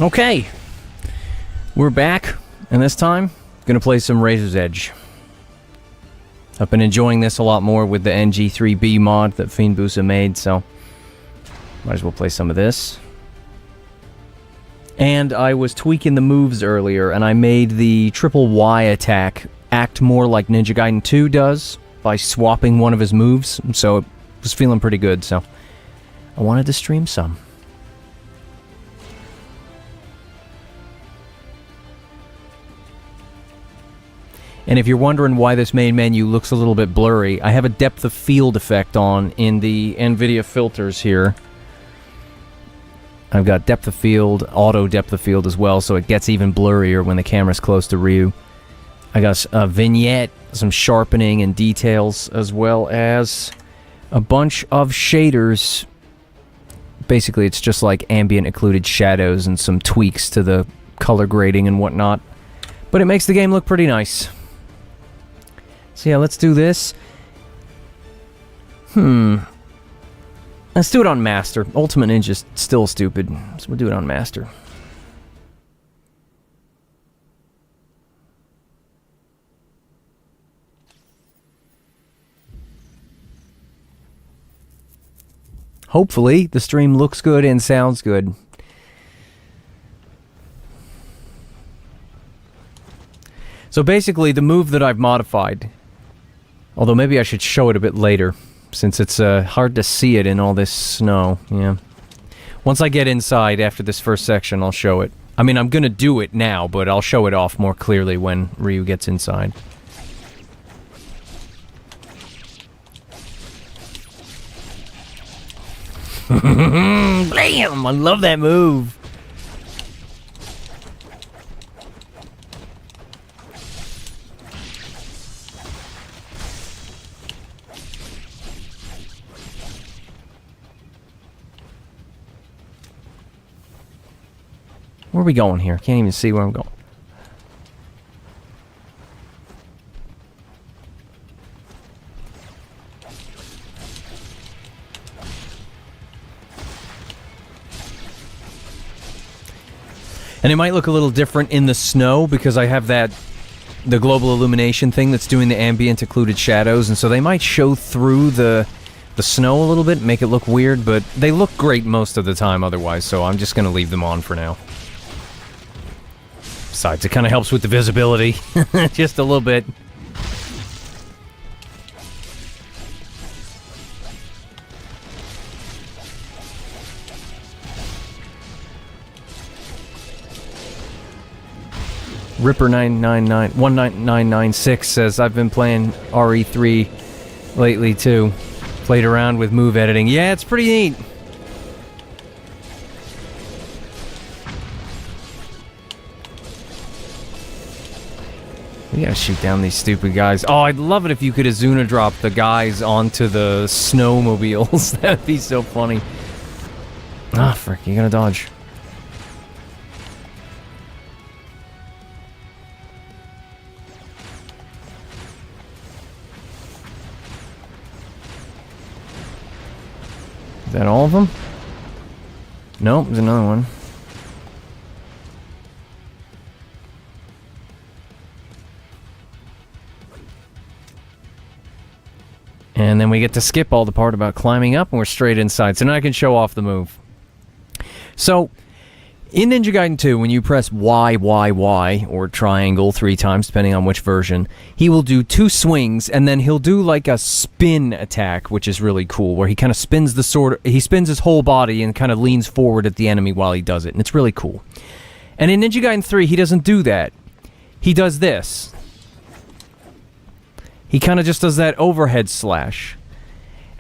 Okay, we're back, and this time, gonna play some Razor's Edge. I've been enjoying this a lot more with the NG3B mod that Fiendbusa made, so might as well play some of this. And I was tweaking the moves earlier, and I made the triple Y attack act more like Ninja Gaiden 2 does by swapping one of his moves, so it was feeling pretty good, so I wanted to stream some. And if you're wondering why this main menu looks a little bit blurry, I have a depth of field effect on in the NVIDIA filters here. I've got depth of field, auto depth of field as well, so it gets even blurrier when the camera's close to Ryu. I got a vignette, some sharpening and details, as well as a bunch of shaders. Basically, it's just like ambient occluded shadows and some tweaks to the color grading and whatnot. But it makes the game look pretty nice. So yeah, let's do this. Let's do it on Master. Ultimate Ninja's still stupid, so we'll do it on Master. Hopefully, the stream looks good and sounds good. So basically, the move that I've modified, although maybe I should show it a bit later, since it's hard to see it in all this snow, yeah. Once I get inside after this first section, I'll show it. I mean, I'm gonna do it now, but I'll show it off more clearly when Ryu gets inside. Blam! I love that move! Where are we going here? Can't even see where I'm going. And it might look a little different in the snow because I have the global illumination thing that's doing the ambient occluded shadows, and so they might show through the snow a little bit, make it look weird, but they look great most of the time otherwise, so I'm just going to leave them on for now. Besides, it kind of helps with the visibility. Just a little bit. Ripper999 says, I've been playing RE3 lately too. Played around with move editing. Yeah, it's pretty neat. We gotta shoot down these stupid guys. Oh, I'd love it if you could Azuna drop the guys onto the snowmobiles. That'd be so funny. Ah, frick, you gotta dodge. Is that all of them? Nope, there's another one. And then we get to skip all the part about climbing up, and we're straight inside. So now I can show off the move. So, in Ninja Gaiden 2, when you press Y, Y, Y, or triangle 3 times, depending on which version, he will do 2 swings, and then he'll do like a spin attack, which is really cool, where he kind of spins the sword, he spins his whole body and kind of leans forward at the enemy while he does it, and it's really cool. And in Ninja Gaiden 3, he doesn't do that. He does this. He kind of just does that overhead slash.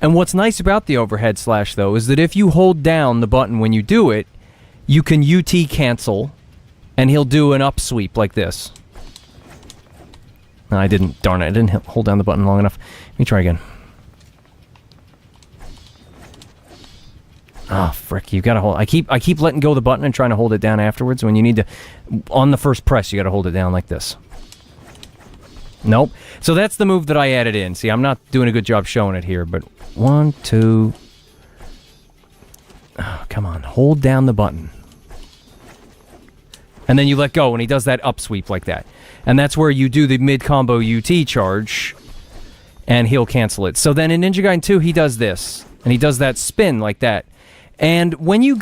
And what's nice about the overhead slash, though, is that if you hold down the button when you do it, you can UT cancel, and he'll do an up sweep like this. No, I didn't. Darn it, I didn't hold down the button long enough. Let me try again. Ah, frick, you gotta hold... I keep letting go of the button and trying to hold it down afterwards. When you need to... On the first press, you gotta hold it down like this. Nope. So that's the move that I added in. See, I'm not doing a good job showing it here, but 1, 2... Oh, come on. Hold down the button. And then you let go, and he does that upsweep like that. And that's where you do the mid-combo UT charge, and he'll cancel it. So then in Ninja Gaiden 2, he does this, and he does that spin like that. And when you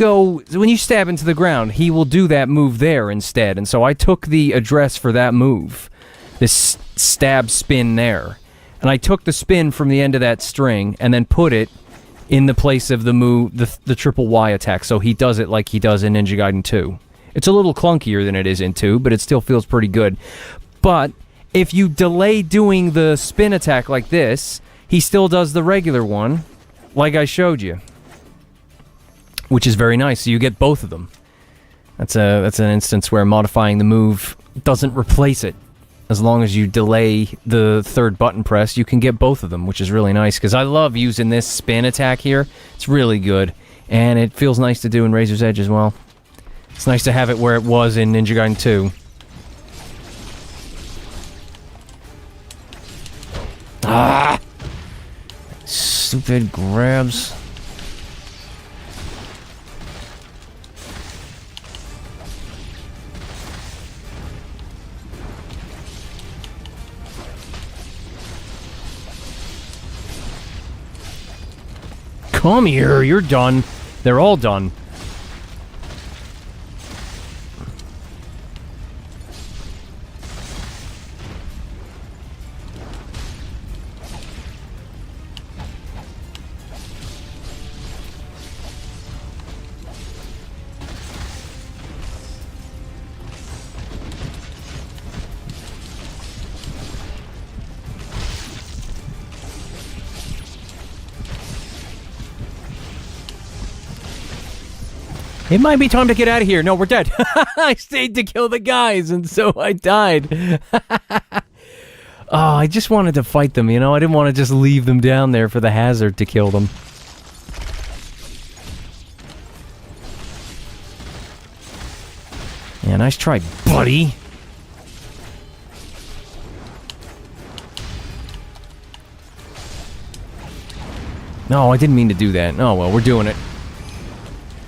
stab into the ground, he will do that move there instead. And so I took the address for that move, this stab spin there. And I took the spin from the end of that string and then put it in the place of the move, the triple Y attack. So he does it like he does in Ninja Gaiden 2. It's a little clunkier than it is in 2, but it still feels pretty good. But if you delay doing the spin attack like this, he still does the regular one, like I showed you. Which is very nice, so you get both of them. That's an instance where modifying the move doesn't replace it. As long as you delay the third button press, you can get both of them, which is really nice, because I love using this spin attack here. It's really good, and it feels nice to do in Razor's Edge as well. It's nice to have it where it was in Ninja Gaiden 2. Ah! Stupid grabs. Come here, you're done. They're all done. It might be time to get out of here. No, we're dead. I stayed to kill the guys, and so I died. Oh, I just wanted to fight them, you know? I didn't want to just leave them down there for the hazard to kill them. Yeah, nice try, buddy. No, I didn't mean to do that. Oh, well, we're doing it.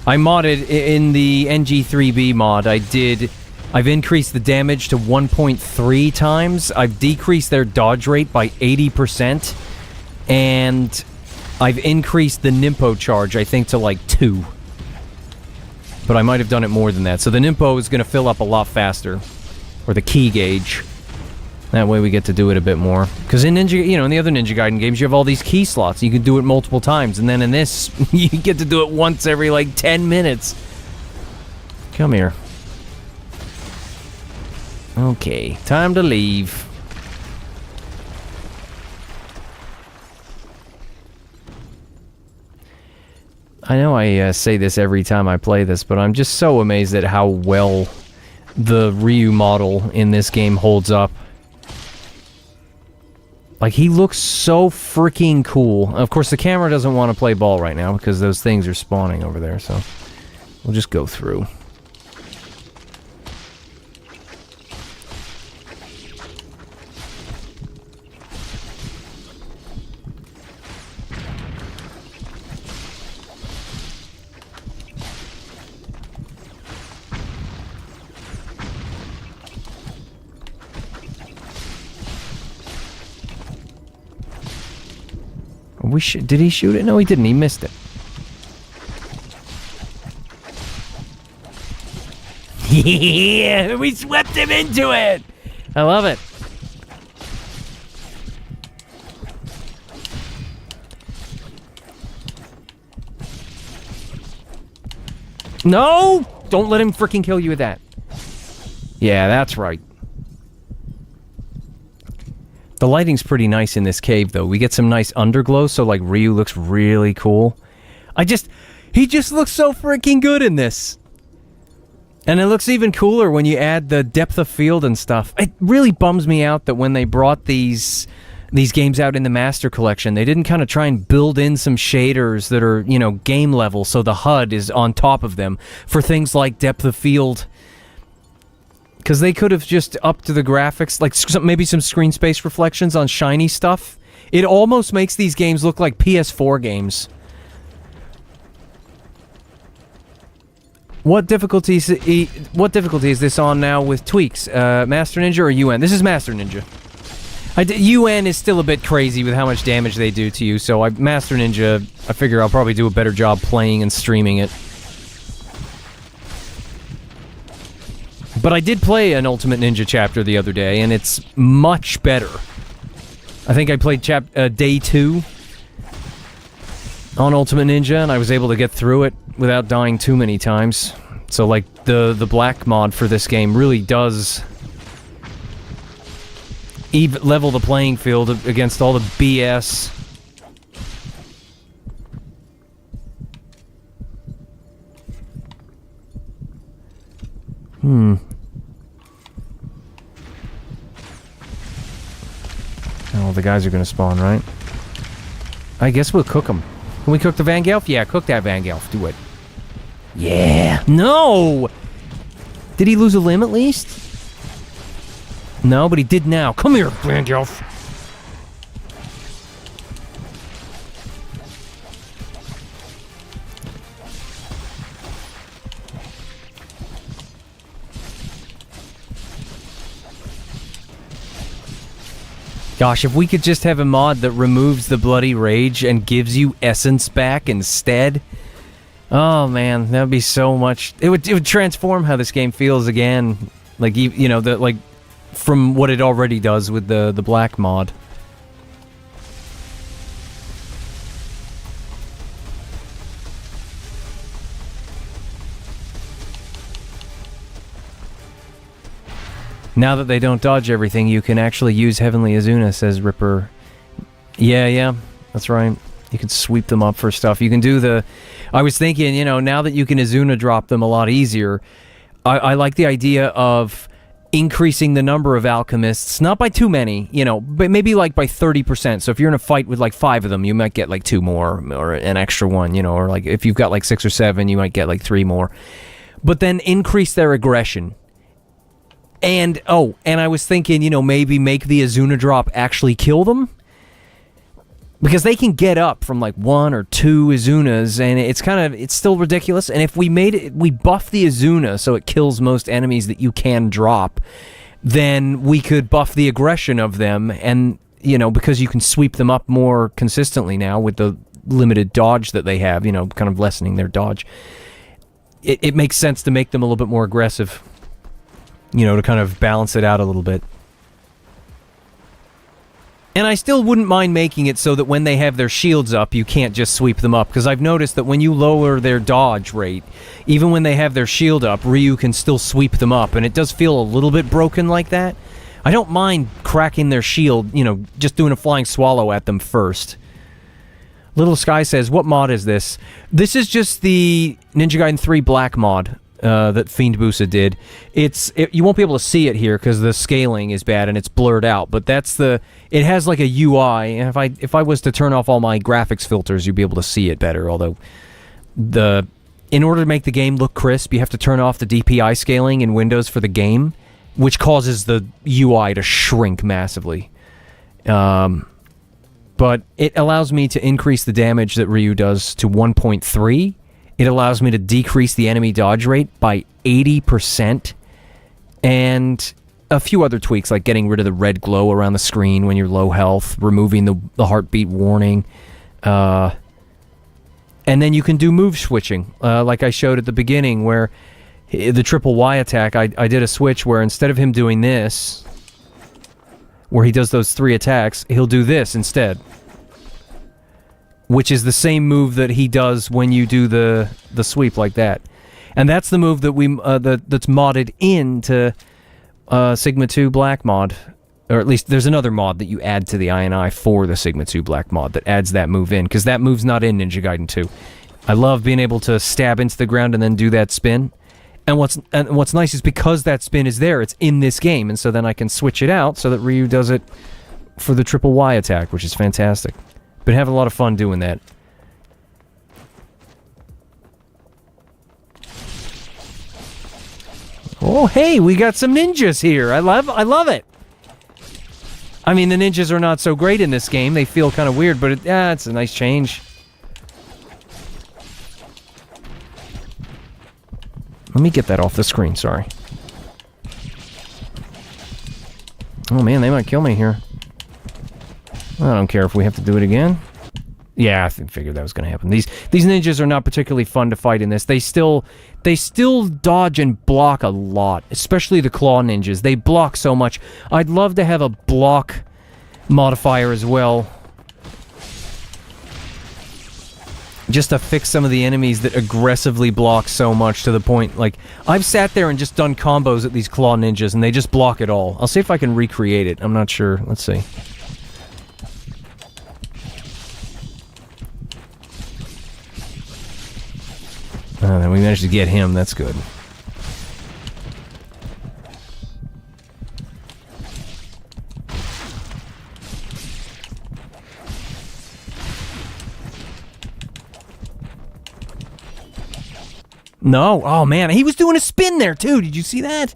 I modded in the NG3B mod. I've increased the damage to 1.3 times. I've decreased their dodge rate by 80%. And I've increased the Nimpo charge, I think, to like 2. But I might have done it more than that. So the Nimpo is going to fill up a lot faster. Or the key gauge. That way we get to do it a bit more. Because in Ninja, in the other Ninja Gaiden games, you have all these key slots. You can do it multiple times. And then in this, you get to do it once every, like, 10 minutes. Come here. Okay, time to leave. I know I say this every time I play this, but I'm just so amazed at how well the Ryu model in this game holds up. Like, he looks so freaking cool. Of course, the camera doesn't want to play ball right now because those things are spawning over there, so we'll just go through. Did he shoot it? No, he didn't. He missed it. Yeah, we swept him into it. I love it. No! Don't let him freaking kill you with that. Yeah, that's right. The lighting's pretty nice in this cave, though. We get some nice underglow, so, like, Ryu looks really cool. He just looks so freaking good in this. And it looks even cooler when you add the depth of field and stuff. It really bums me out that when they brought these games out in the Master Collection, they didn't kind of try and build in some shaders that are, game level, so the HUD is on top of them for things like depth of field. Because they could have just upped the graphics, like maybe some screen space reflections on shiny stuff. It almost makes these games look like PS4 games. What difficulty is this on now with tweaks? Master Ninja or UN? This is Master Ninja. UN is still a bit crazy with how much damage they do to you, so Master Ninja, I figure I'll probably do a better job playing and streaming it. But I did play an Ultimate Ninja chapter the other day, and it's much better. I think I played day 2 on Ultimate Ninja, and I was able to get through it without dying too many times. So, like, the black mod for this game really does level the playing field against all the BS. Oh, the guys are gonna spawn, right? I guess we'll cook them. Can we cook the Vangelf? Yeah, cook that Vangelf. Do it. Yeah. No! Did he lose a limb at least? No, but he did now. Come here, Vangelf. Gosh, if we could just have a mod that removes the bloody rage and gives you essence back instead. Oh man, that would be so much. It would transform how this game feels again. Like, you know, like from what it already does with the black mod. Now that they don't dodge everything, you can actually use Heavenly Azuna, says Ripper. Yeah, that's right. You can sweep them up for stuff. You can do the... I was thinking, you know, now that you can Azuna drop them a lot easier, I like the idea of increasing the number of alchemists, not by too many, you know, but maybe like by 30%. So if you're in a fight with like 5 of them, you might get like 2 more, or an extra one, you know, or like if you've got like 6 or 7, you might get like 3 more. But then increase their aggression. And, and I was thinking, you know, maybe make the Azuna drop actually kill them? Because they can get up from like 1 or 2 Azunas, and it's still ridiculous. And if we buff the Azuna so it kills most enemies that you can drop, then we could buff the aggression of them, and, you know, because you can sweep them up more consistently now with the limited dodge that they have, you know, kind of lessening their dodge. It makes sense to make them a little bit more aggressive. You know, to kind of balance it out a little bit. And I still wouldn't mind making it so that when they have their shields up, you can't just sweep them up. Because I've noticed that when you lower their dodge rate, even when they have their shield up, Ryu can still sweep them up. And it does feel a little bit broken like that. I don't mind cracking their shield, you know, just doing a flying swallow at them first. Little Sky says, what mod is this? This is just the Ninja Gaiden 3 Black mod. That Fiend Busa did. You won't be able to see it here because the scaling is bad and it's blurred out, but it has like a UI, and if I was to turn off all my graphics filters, you'd be able to see it better, although in order to make the game look crisp, you have to turn off the DPI scaling in Windows for the game, which causes the UI to shrink massively. But it allows me to increase the damage that Ryu does to 1.3. It allows me to decrease the enemy dodge rate by 80%, and a few other tweaks, like getting rid of the red glow around the screen when you're low health, removing the heartbeat warning, and then you can do move switching, like I showed at the beginning, where the triple Y attack, I did a switch where instead of him doing this, where he does those 3 attacks, he'll do this instead. Which is the same move that he does when you do the sweep like that. And that's the move that that's modded into Sigma 2 Black mod. Or at least there's another mod that you add to the INI for the Sigma 2 Black mod that adds that move in, because that move's not in Ninja Gaiden 2. I love being able to stab into the ground and then do that spin. And what's nice is because that spin is there, it's in this game, and so then I can switch it out so that Ryu does it for the triple Y attack, which is fantastic. Been having a lot of fun doing that. Oh, hey, we got some ninjas here. I love it. I mean, the ninjas are not so great in this game. They feel kind of weird, but it's a nice change. Let me get that off the screen, sorry. Oh man, they might kill me here. I don't care if we have to do it again. Yeah, I figured that was going to happen. These ninjas are not particularly fun to fight in this. They still dodge and block a lot, especially the claw ninjas. They block so much. I'd love to have a block modifier as well, just to fix some of the enemies that aggressively block so much to the point, like, I've sat there and just done combos at these claw ninjas and they just block it all. I'll see if I can recreate it. I'm not sure. Let's see. Then we managed to get him. That's good. No. Oh, man. He was doing a spin there, too. Did you see that?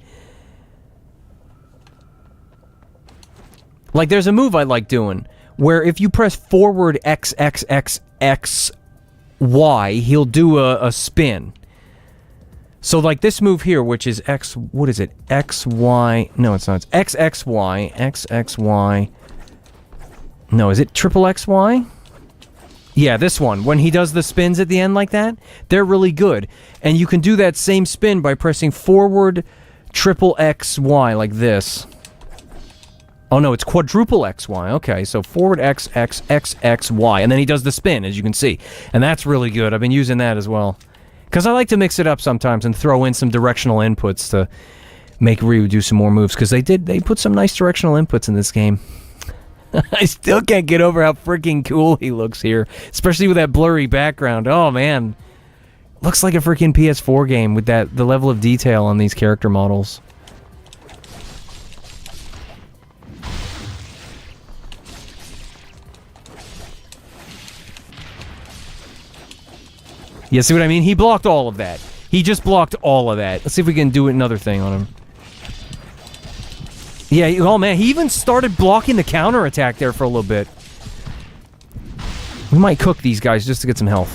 Like, there's a move I like doing where if you press forward X, X, X, X, Y, he'll do a spin. So like this move here, which is X, what is it? X, Y, no it's not, it's X, X, Y, X, X, Y. No, is it triple X, Y? Yeah, this one. When he does the spins at the end like that, they're really good. And you can do that same spin by pressing forward triple X, Y, like this. Oh no, it's quadruple XY. Okay, so forward X, X, X, X, Y. And then he does the spin, as you can see. And that's really good. I've been using that as well. Because I like to mix it up sometimes and throw in some directional inputs to make Ryu do some more moves. Because they put some nice directional inputs in this game. I still can't get over how freaking cool he looks here. Especially with that blurry background. Oh, man. Looks like a freaking PS4 game with the level of detail on these character models. Yeah, see what I mean? He blocked all of that. He just blocked all of that. Let's see if we can do another thing on him. Yeah, oh man, he even started blocking the counterattack there for a little bit. We might cook these guys just to get some health.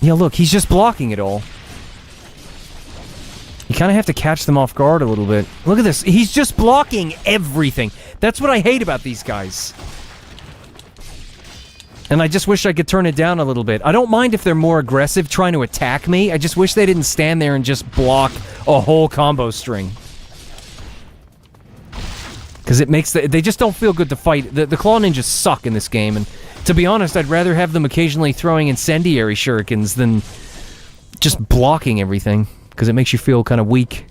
Yeah, look, he's just blocking it all. You kind of have to catch them off guard a little bit. Look at this. He's just blocking everything. That's what I hate about these guys. And I just wish I could turn it down a little bit. I don't mind if they're more aggressive trying to attack me. I just wish they didn't stand there and just block a whole combo string. Because it makes they just don't feel good to fight. The claw ninjas suck in this game. And to be honest, I'd rather have them occasionally throwing incendiary shurikens than just blocking everything. Because it makes you feel kind of weak.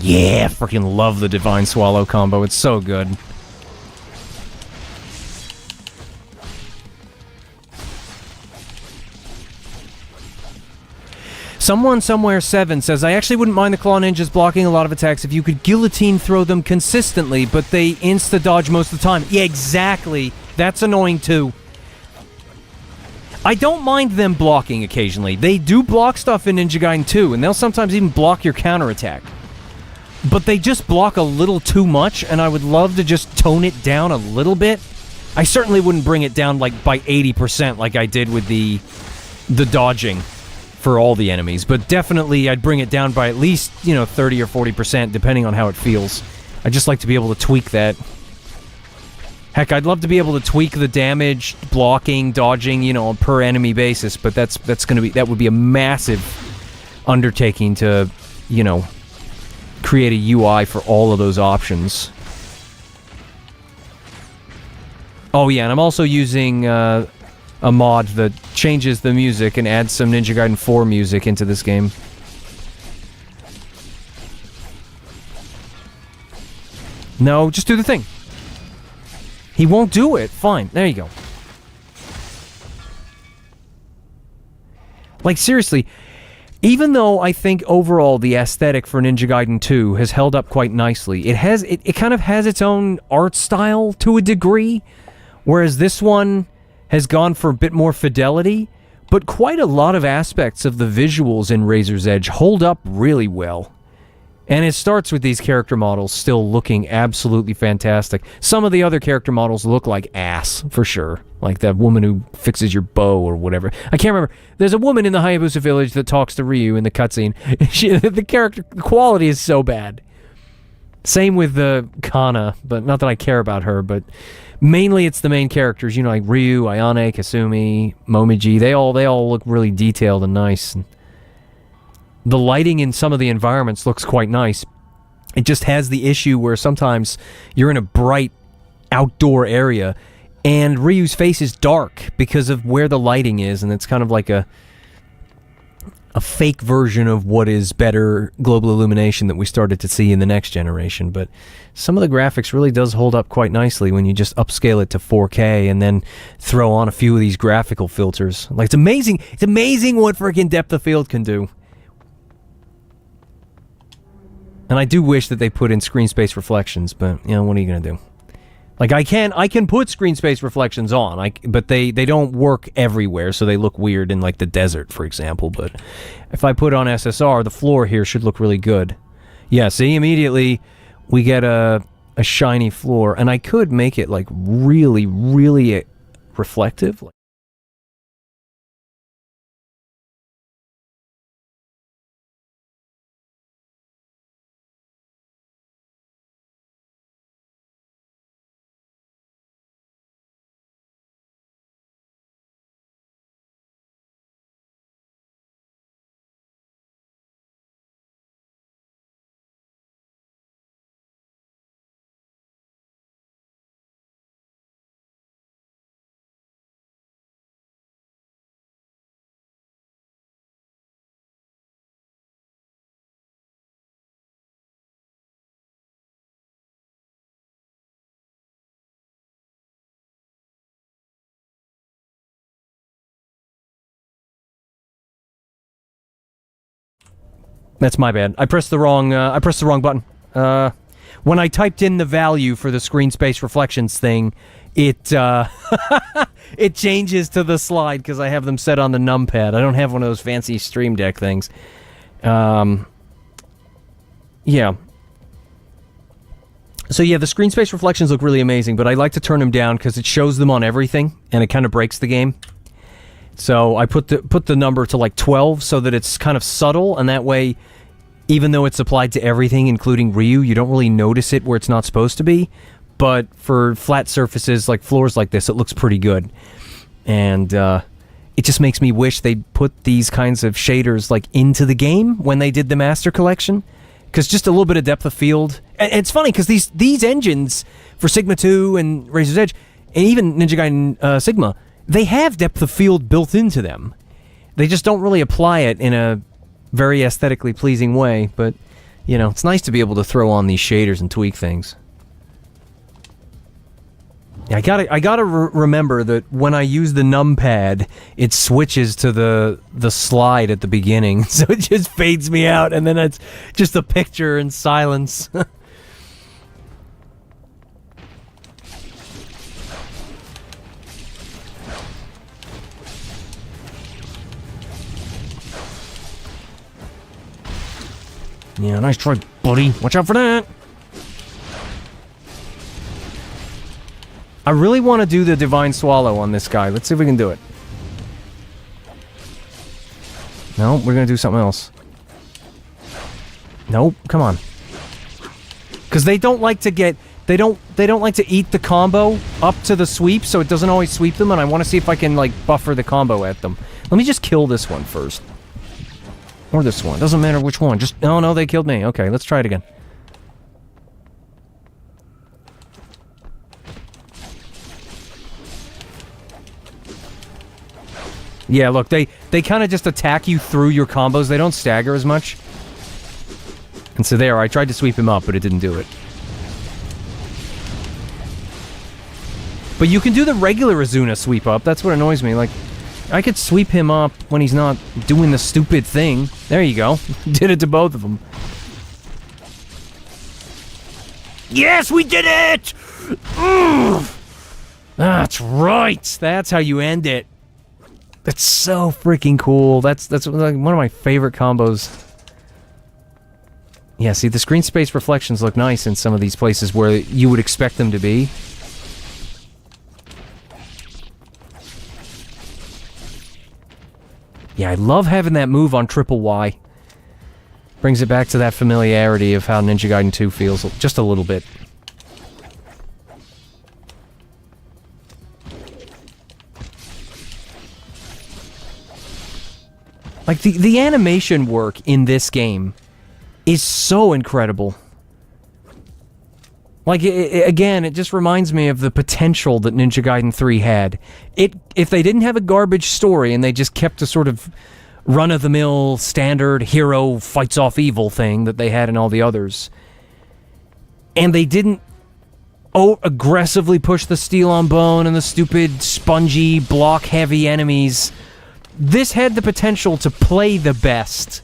Yeah, freaking love the Divine Swallow combo. It's so good. Someone Somewhere 7 says, I actually wouldn't mind the Claw Ninjas blocking a lot of attacks if you could guillotine throw them consistently, but they insta-dodge most of the time. Yeah, exactly. That's annoying too. I don't mind them blocking occasionally. They do block stuff in Ninja Gaiden 2, and they'll sometimes even block your counterattack. But they just block a little too much, and I would love to just tone it down a little bit. I certainly wouldn't bring it down like by 80% like I did with the dodging for all the enemies, but definitely I'd bring it down by at least, 30 or 40% depending on how it feels. I'd just like to be able to tweak that. Heck, I'd love to be able to tweak the damage, blocking, dodging, on per enemy basis, but that would be a massive undertaking to, create a UI for all of those options. Oh yeah, and I'm also using a mod that changes the music and adds some Ninja Gaiden 4 music into this game. No, just do the thing. He won't do it. Fine. There you go. Like, seriously, even though I think overall the aesthetic for Ninja Gaiden 2 has held up quite nicely, it kind of has its own art style to a degree, whereas this one has gone for a bit more fidelity, but quite a lot of aspects of the visuals in Razor's Edge hold up really well. And it starts with these character models still looking absolutely fantastic. Some of the other character models look like ass, for sure. Like that woman who fixes your bow or whatever. I can't remember. There's a woman in the Hayabusa village that talks to Ryu in the cutscene. The character quality is so bad. Same with the Kana, but not that I care about her, but mainly it's the main characters, you know, like Ryu, Ayane, Kasumi, Momiji. They all look really detailed and nice. And the lighting in some of the environments looks quite nice. It just has the issue where sometimes you're in a bright outdoor area and Ryu's face is dark because of where the lighting is, and it's kind of like a fake version of what is better global illumination that we started to see in the next generation. But some of the graphics really does hold up quite nicely when you just upscale it to 4K and then throw on a few of these graphical filters. Like, it's amazing what freaking depth of field can do. And I do wish that they put in screen space reflections, but, you know, what are you going to do? Like, I can put screen space reflections on, but they don't work everywhere, so they look weird in, like, the desert, for example. But if I put on SSR, the floor here should look really good. Yeah, see, immediately we get a shiny floor, and I could make it, like, really, really reflective. That's my bad. I pressed the wrong button. When I typed in the value for the screen space reflections thing, it it changes to the slide because I have them set on the numpad. I don't have one of those fancy Stream Deck things. Yeah. So yeah, the screen space reflections look really amazing, but I like to turn them down because it shows them on everything, and it kind of breaks the game. So I put the number to like 12 so that it's kind of subtle, and that way, even though it's applied to everything, including Ryu, you don't really notice it where it's not supposed to be. But for flat surfaces like floors like this, it looks pretty good. And it just makes me wish they'd put these kinds of shaders like into the game when they did the Master Collection. Because just a little bit of depth of field. And it's funny because these engines for Sigma 2 and Razor's Edge, and even Ninja Gaiden Sigma, they have depth of field built into them. They just don't really apply it in a very aesthetically pleasing way, but, you know, it's nice to be able to throw on these shaders and tweak things. I gotta remember that when I use the numpad, it switches to the slide at the beginning, so it just fades me out, and then it's just a picture and silence. Yeah, nice try, buddy. Watch out for that. I really want to do the Divine Swallow on this guy. Let's see if we can do it. No, we're going to do something else. Nope, come on. Because they don't like to get... They don't like to eat the combo up to the sweep, so it doesn't always sweep them, and I want to see if I can, like, buffer the combo at them. Let me just kill this one first. Or this one. Doesn't matter which one. Just... Oh, no, they killed me. Okay, let's try it again. Yeah, look, they kind of just attack you through your combos. They don't stagger as much. And so there, I tried to sweep him up, but it didn't do it. But you can do the regular Azuna sweep up. That's what annoys me. Like, I could sweep him up when he's not doing the stupid thing. There you go. Did it to both of them. Yes, we did it! That's right. That's how you end it. That's so freaking cool. That's like one of my favorite combos. Yeah, see, the screen space reflections look nice in some of these places where you would expect them to be. Yeah, I love having that move on triple Y. Brings it back to that familiarity of how Ninja Gaiden 2 feels, just a little bit. Like, the animation work in this game is so incredible. Like, again, it just reminds me of the potential that Ninja Gaiden 3 had. If they didn't have a garbage story and they just kept a sort of run-of-the-mill standard hero fights off evil thing that they had in all the others, and they didn't aggressively push the steel on bone and the stupid spongy block-heavy enemies, this had the potential to play the best.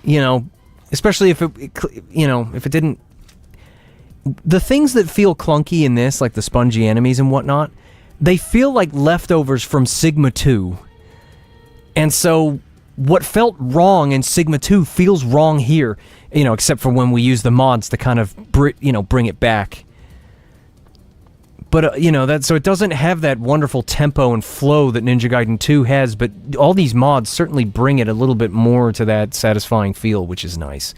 You know, especially if if it didn't... The things that feel clunky in this, like the spongy enemies and whatnot, they feel like leftovers from Sigma 2. And so, what felt wrong in Sigma 2 feels wrong here, except for when we use the mods to kind of, bring it back. But, so it doesn't have that wonderful tempo and flow that Ninja Gaiden 2 has, but all these mods certainly bring it a little bit more to that satisfying feel, which is nice.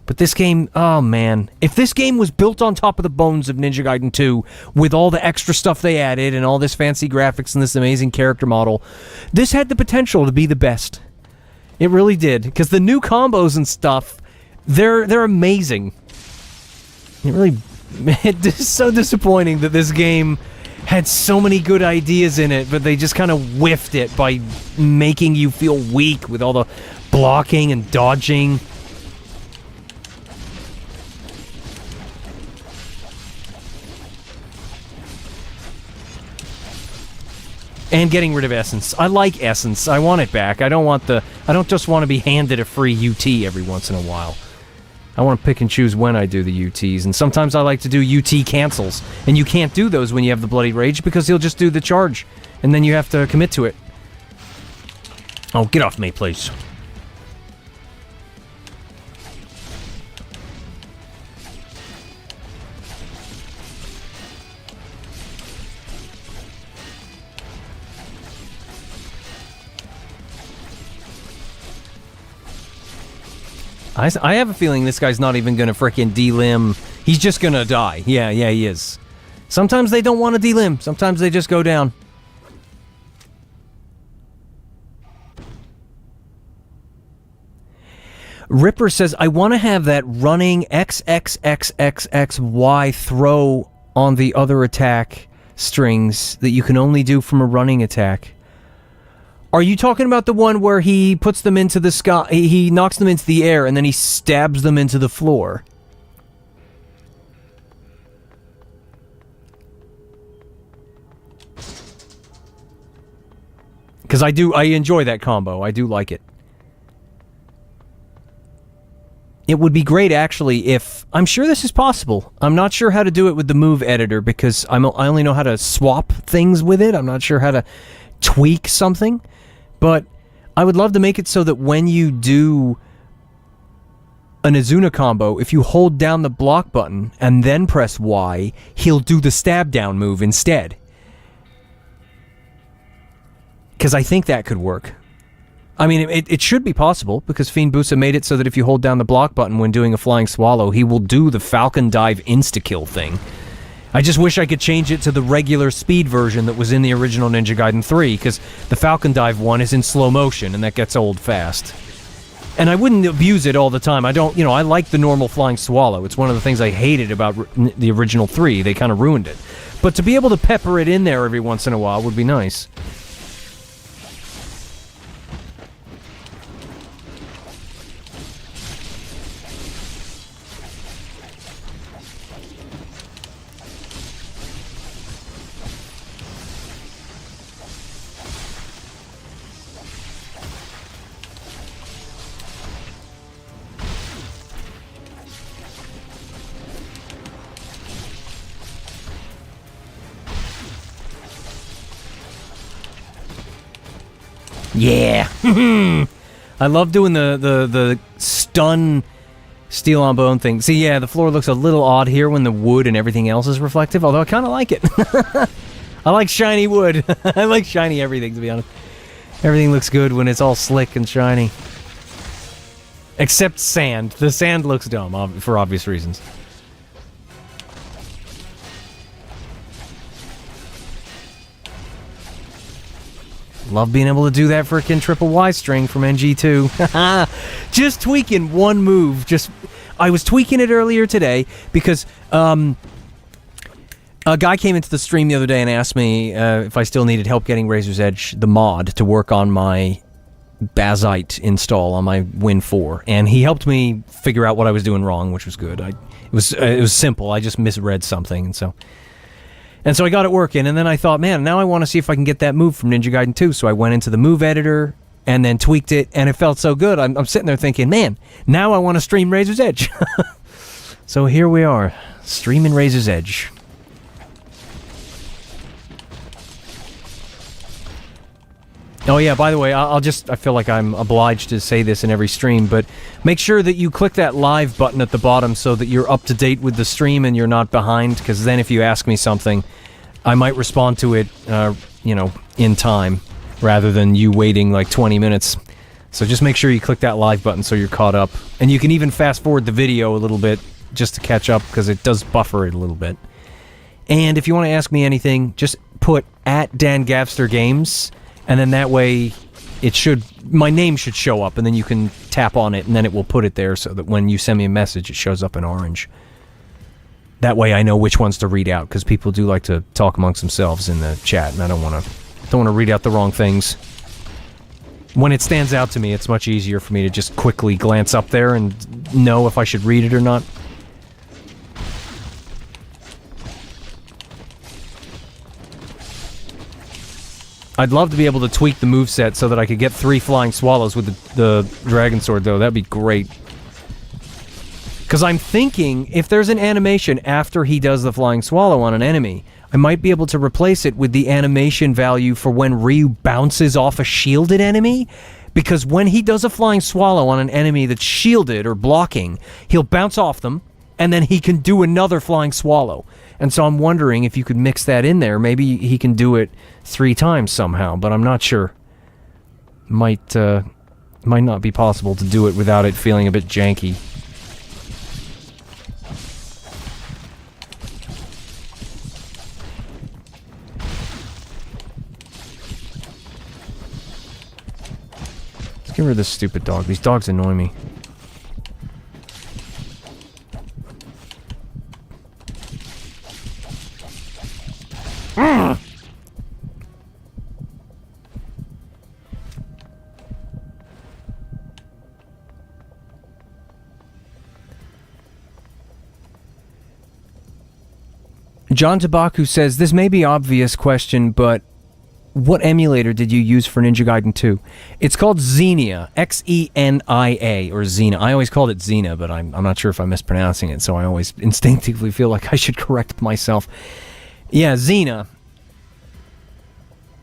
But this game, oh man. If this game was built on top of the bones of Ninja Gaiden 2, with all the extra stuff they added, and all this fancy graphics and this amazing character model, this had the potential to be the best. It really did. Because the new combos and stuff, they're amazing. It is so disappointing that this game had so many good ideas in it, but they just kind of whiffed it by making you feel weak with all the blocking and dodging. And getting rid of Essence. I like Essence. I want it back. I don't just want to be handed a free UT every once in a while. I want to pick and choose when I do the UTs, and sometimes I like to do UT cancels, and you can't do those when you have the Bloody Rage because he'll just do the charge, and then you have to commit to it. Oh, get off me, please. I have a feeling this guy's not even gonna frickin' delimb. He's just gonna die. Yeah, he is. Sometimes they don't want to delimb. Sometimes they just go down. Ripper says, I want to have that running XXXXXY throw on the other attack strings that you can only do from a running attack. Are you talking about the one where he puts them into the sky, he knocks them into the air, and then he stabs them into the floor? Because I enjoy that combo. I do like it. It would be great, actually, if... I'm sure this is possible. I'm not sure how to do it with the move editor, because I only know how to swap things with it. I'm not sure how to tweak something. But I would love to make it so that when you do an Azuna combo, if you hold down the block button and then press Y, he'll do the stab down move instead. Because I think that could work. I mean, it should be possible, because Fiend Busa made it so that if you hold down the block button when doing a flying swallow, he will do the Falcon Dive insta-kill thing. I just wish I could change it to the regular speed version that was in the original Ninja Gaiden 3, because the Falcon Dive one is in slow motion, and that gets old fast. And I wouldn't abuse it all the time. I don't, I like the normal flying swallow. It's one of the things I hated about the original 3. They kind of ruined it. But to be able to pepper it in there every once in a while would be nice. Yeah. I love doing the stun steel on bone thing. See, yeah, the floor looks a little odd here when the wood and everything else is reflective, although I kind of like it. I like shiny wood. I like shiny everything, to be honest. Everything looks good when it's all slick and shiny. Except sand. The sand looks dumb, for obvious reasons. Love being able to do that freaking triple Y string from NG2. Just tweaking one move. I was tweaking it earlier today because a guy came into the stream the other day and asked me if I still needed help getting Razor's Edge, the mod, to work on my Bazite install on my Win 4. And he helped me figure out what I was doing wrong, which was good. It was simple. I just misread something, and so I got it working, and then I thought, man, now I want to see if I can get that move from Ninja Gaiden 2. So I went into the move editor and then tweaked it, and it felt so good. I'm sitting there thinking, man, now I want to stream Razor's Edge. So here we are, streaming Razor's Edge. Oh yeah, by the way, I feel like I'm obliged to say this in every stream, but make sure that you click that live button at the bottom so that you're up to date with the stream and you're not behind, because then if you ask me something, I might respond to it, in time, rather than you waiting like 20 minutes. So just make sure you click that live button so you're caught up. And you can even fast forward the video a little bit just to catch up, because it does buffer it a little bit. And if you want to ask me anything, just put @DanGavsterGames, and then that way my name should show up, and then you can tap on it, and then it will put it there so that when you send me a message, it shows up in orange. That way I know which ones to read out, because people do like to talk amongst themselves in the chat, and I don't want to read out the wrong things. When it stands out to me, it's much easier for me to just quickly glance up there and know if I should read it or not. I'd love to be able to tweak the moveset so that I could get 3 flying swallows with the dragon sword, though. That'd be great. Because I'm thinking, if there's an animation after he does the flying swallow on an enemy, I might be able to replace it with the animation value for when Ryu bounces off a shielded enemy. Because when he does a flying swallow on an enemy that's shielded or blocking, he'll bounce off them, and then he can do another flying swallow. And so I'm wondering if you could mix that in there. Maybe he can do it 3 times somehow, but I'm not sure. Might not be possible to do it without it feeling a bit janky. Let's get rid of this stupid dog. These dogs annoy me. John Tabaku says, this may be obvious question, but what emulator did you use for Ninja Gaiden 2? It's called Xenia, Xenia, or Xena. I always called it Xena, but I'm not sure if I'm mispronouncing it, so I always instinctively feel like I should correct myself. Yeah, Xena.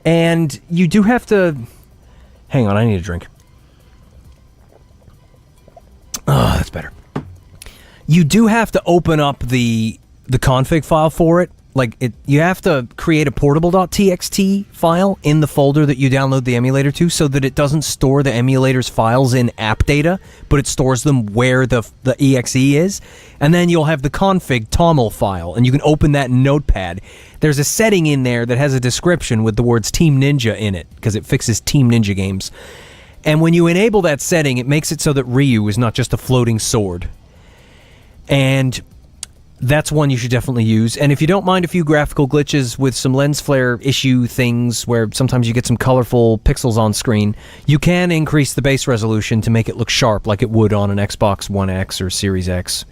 And you do have to... Hang on, I need a drink. Oh, that's better. You do have to open up the config file for it. You have to create a portable.txt file in the folder that you download the emulator to, so that it doesn't store the emulator's files in app data, but it stores them where the exe is. And then you'll have the config toml file, and you can open that in Notepad. There's a setting in there that has a description with the words Team Ninja in it, because it fixes Team Ninja games. And when you enable that setting, it makes it so that Ryu is not just a floating sword. And that's one you should definitely use. And if you don't mind a few graphical glitches with some lens flare issue things where sometimes you get some colorful pixels on screen, you can increase the base resolution to make it look sharp like it would on an Xbox One X or Series X.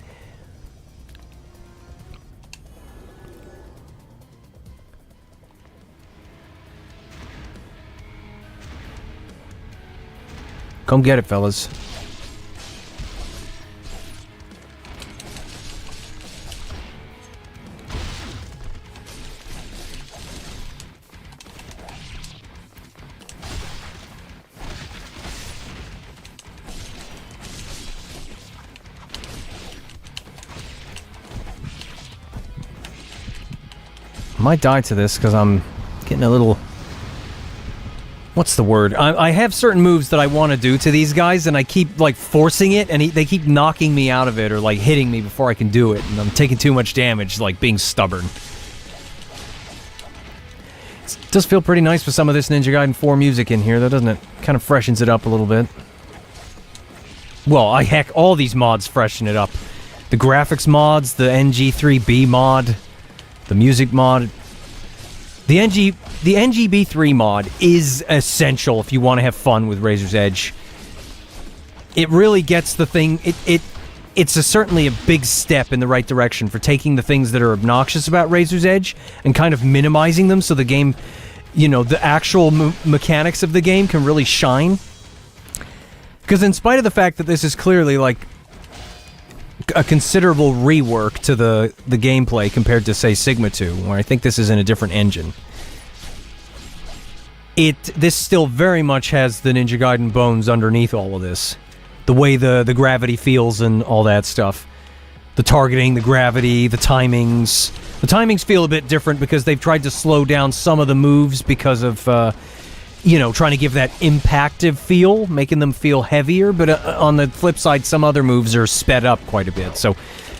Come get it, fellas. might die to this because I'm getting a little... What's the word? I have certain moves that I want to do to these guys, and I keep, like, forcing it, and they keep knocking me out of it or, like, hitting me before I can do it, and I'm taking too much damage, like, being stubborn. It does feel pretty nice with some of this Ninja Gaiden 4 music in here, though, doesn't it? Kind of freshens it up a little bit. Well, heck, all these mods freshen it up. The graphics mods, the NG3B mod, the music mod... The NGB3 mod is essential if you want to have fun with Razor's Edge. It really gets the thing... It's certainly a big step in the right direction for taking the things that are obnoxious about Razor's Edge and kind of minimizing them so the game, you know, the actual mechanics of the game can really shine. Because in spite of the fact that this is clearly, like, a considerable rework to the gameplay compared to, say, Sigma 2, where I think this is in a different engine. This still very much has the Ninja Gaiden bones underneath all of this. The way the gravity feels and all that stuff. The targeting, the gravity, the timings. The timings feel a bit different because they've tried to slow down some of the moves because of, you know, trying to give that impactive feel, making them feel heavier, but on the flip side, some other moves are sped up quite a bit, so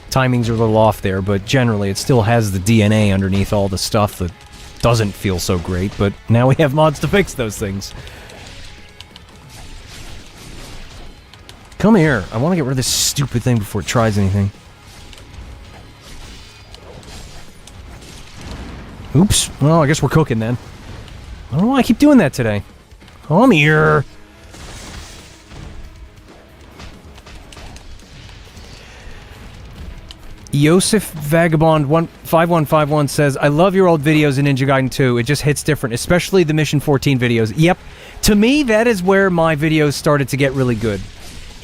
timings are a little off there, but generally it still has the DNA underneath all the stuff that doesn't feel so great, but now we have mods to fix those things. Come here. I want to get rid of this stupid thing before it tries anything. Oops. Well, I guess we're cooking then. I don't know why I keep doing that today. Come here. Yosef Vagabond 5151 says, I love your old videos in Ninja Gaiden 2. It just hits different, especially the Mission 14 videos. Yep. To me, that is where my videos started to get really good.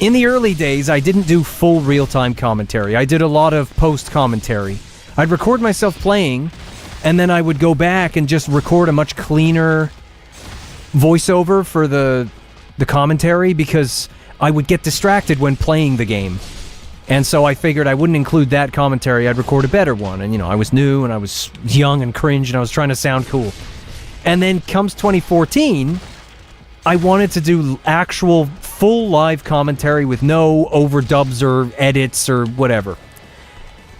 In the early days, I didn't do full real-time commentary. I did a lot of post-commentary. I'd record myself playing, and then I would go back and just record a much cleaner voiceover for the commentary because I would get distracted when playing the game. And so I figured I wouldn't include that commentary, I'd record a better one. And, you know, I was new, and I was young and cringe, and I was trying to sound cool. And then comes 2014, I wanted to do actual full live commentary with no overdubs or edits or whatever.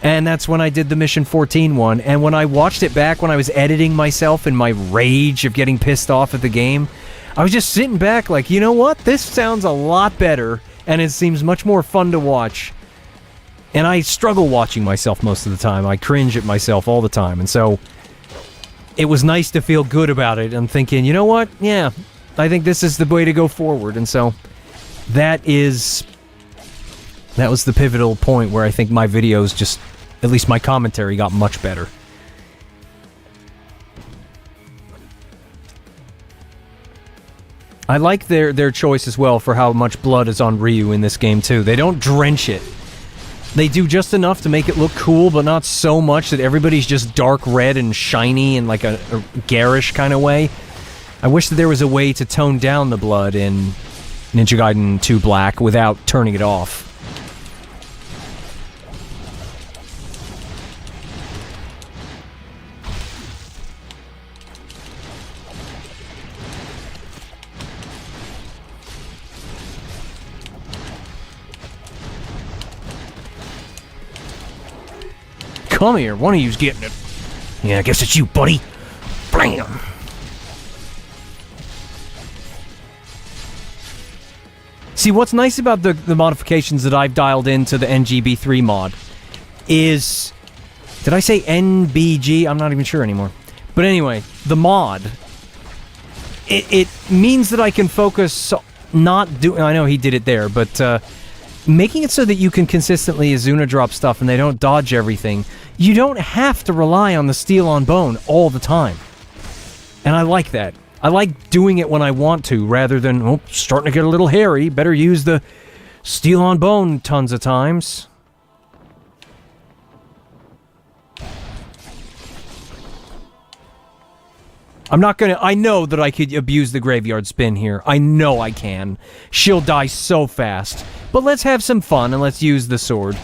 And that's when I did the Mission 14 one. And when I watched it back when I was editing myself in my rage of getting pissed off at the game, I was just sitting back like, you know what? This sounds a lot better, and it seems much more fun to watch. And I struggle watching myself most of the time. I cringe at myself all the time. And so it was nice to feel good about it. I'm thinking, you know what? Yeah, I think this is the way to go forward. And so that was the pivotal point where I think my videos just, at least my commentary, got much better. I like their choice as well for how much blood is on Ryu in this game too. They don't drench it. They do just enough to make it look cool, but not so much that everybody's just dark red and shiny in like a garish kind of way. I wish that there was a way to tone down the blood in Ninja Gaiden 2 Black without turning it off. Come here, one of you's getting it. Yeah, I guess it's you, buddy. Blam! See, what's nice about the modifications that I've dialed into the NGB3 mod is... Did I say NBG? I'm not even sure anymore. But anyway, the mod... It means that I can focus not doing... I know he did it there, but... making it so that you can consistently Azuna drop stuff and they don't dodge everything. You don't have to rely on the steel on bone all the time. And I like that. I like doing it when I want to, rather than, oh, starting to get a little hairy, better use the steel on bone tons of times. I'm not gonna... I know that I could abuse the graveyard spin here. I know I can. She'll die so fast. But let's have some fun and let's use the sword.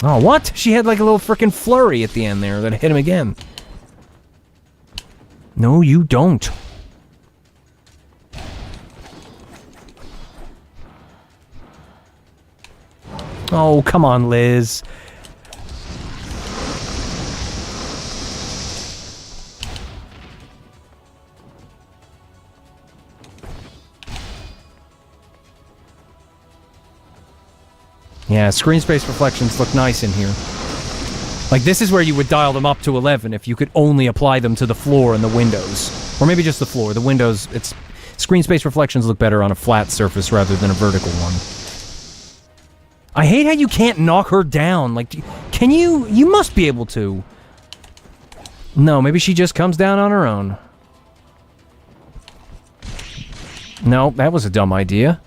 Oh, what? She had like a little frickin' flurry at the end there that hit him again. No, you don't. Oh, come on, Liz. Yeah, screen space reflections look nice in here. Like, this is where you would dial them up to 11 if you could only apply them to the floor and the windows. Or maybe just the floor. The windows, it's... Screen space reflections look better on a flat surface rather than a vertical one. I hate how you can't knock her down. Like, can you? You must be able to. No, maybe she just comes down on her own. No, that was a dumb idea.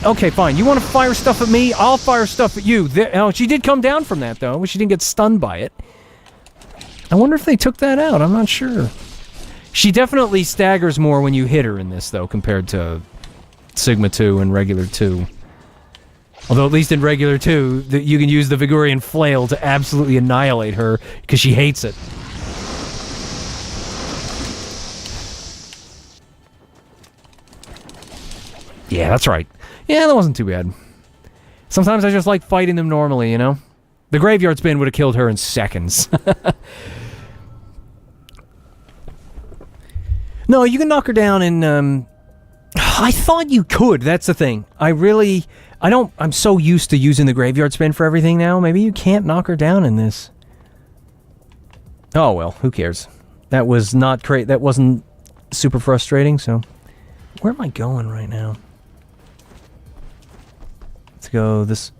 Okay, fine. You want to fire stuff at me? I'll fire stuff at you. Oh, she did come down from that, though. She didn't get stunned by it. I wonder if they took that out. I'm not sure. She definitely staggers more when you hit her in this, though, compared to Sigma 2 and regular 2. Although, at least in regular 2, you can use the Vigorian flail to absolutely annihilate her, because she hates it. Yeah, that's right. Yeah, that wasn't too bad. Sometimes I just like fighting them normally, you know? The graveyard spin would have killed her in seconds. No, you can knock her down in, I thought you could, that's the thing. I'm so used to using the graveyard spin for everything now. Maybe you can't knock her down in this. Oh, well, who cares? That was not great. That wasn't super frustrating, so... Where am I going right now? Let's go this...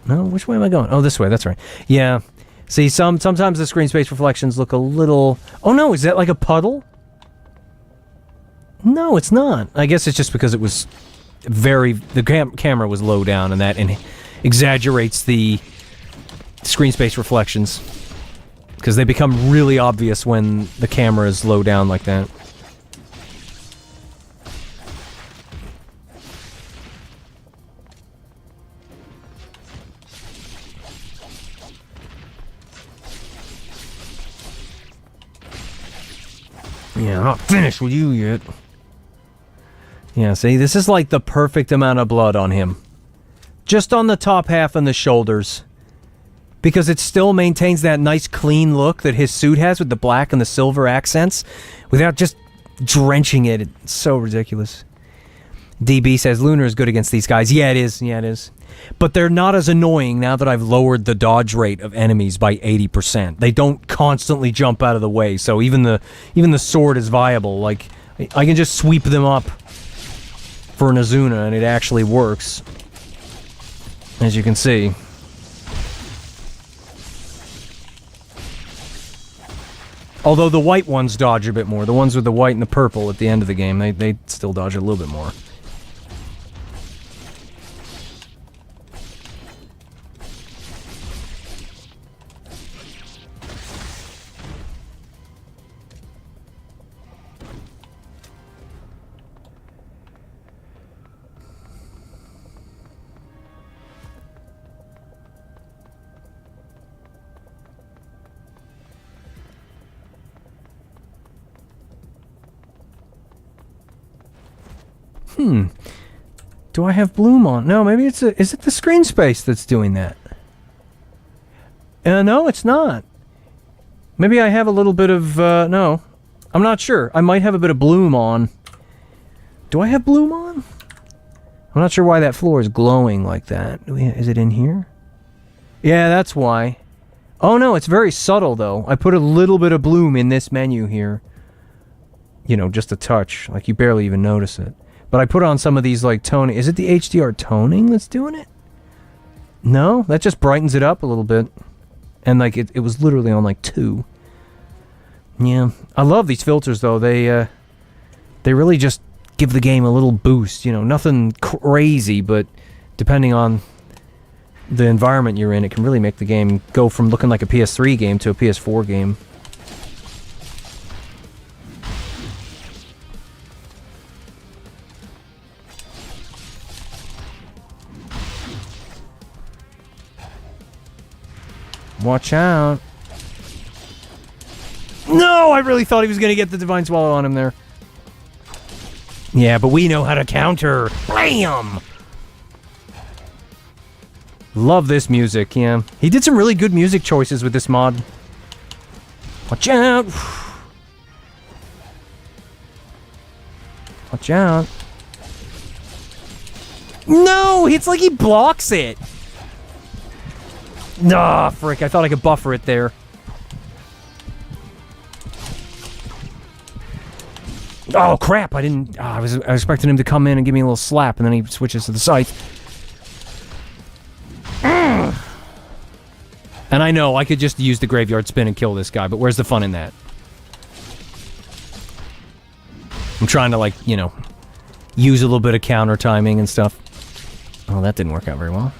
No, which way am I going? Oh, this way, that's right. Yeah. See, sometimes the screen space reflections look a little... Oh, no, is that like a puddle? No, it's not. I guess it's just because it was very... The camera was low down, and that exaggerates the screen space reflections. Because they become really obvious when the camera is low down like that. Yeah, I'm not finished with you yet. Yeah, see, this is like the perfect amount of blood on him. Just on the top half and the shoulders. Because it still maintains that nice clean look that his suit has with the black and the silver accents. Without just drenching it. It's so ridiculous. DB says Lunar is good against these guys. Yeah, it is. Yeah, it is. But they're not as annoying now that I've lowered the dodge rate of enemies by 80%. They don't constantly jump out of the way, so even the sword is viable. Like, I can just sweep them up for an Azuna, and it actually works. As you can see. Although the white ones dodge a bit more. The ones with the white and the purple at the end of the game, they still dodge a little bit more. Do I have bloom on? No, maybe is it the screen space that's doing that? No, it's not. Maybe I have a little bit of, no. I'm not sure. I might have a bit of bloom on. Do I have bloom on? I'm not sure why that floor is glowing like that. Is it in here? Yeah, that's why. Oh no, it's very subtle though. I put a little bit of bloom in this menu here. You know, just a touch. Like you barely even notice it. But I put on some of these, like, toning. Is it the HDR toning that's doing it? No? That just brightens it up a little bit. And, like, it was literally on, like, 2. Yeah. I love these filters, though. They really just give the game a little boost. You know, nothing crazy, but depending on the environment you're in, it can really make the game go from looking like a PS3 game to a PS4 game. Watch out. No, I really thought he was going to get the Divine Swallow on him there. Yeah, but we know how to counter. Blam! Love this music, yeah. He did some really good music choices with this mod. Watch out! Watch out. No! It's like he blocks it! Nah, frick. I thought I could buffer it there. Oh, crap. I didn't... I was expecting him to come in and give me a little slap, and then he switches to the scythe. And I know, I could just use the graveyard spin and kill this guy, but where's the fun in that? I'm trying to, like, you know, use a little bit of counter timing and stuff. Oh, that didn't work out very well.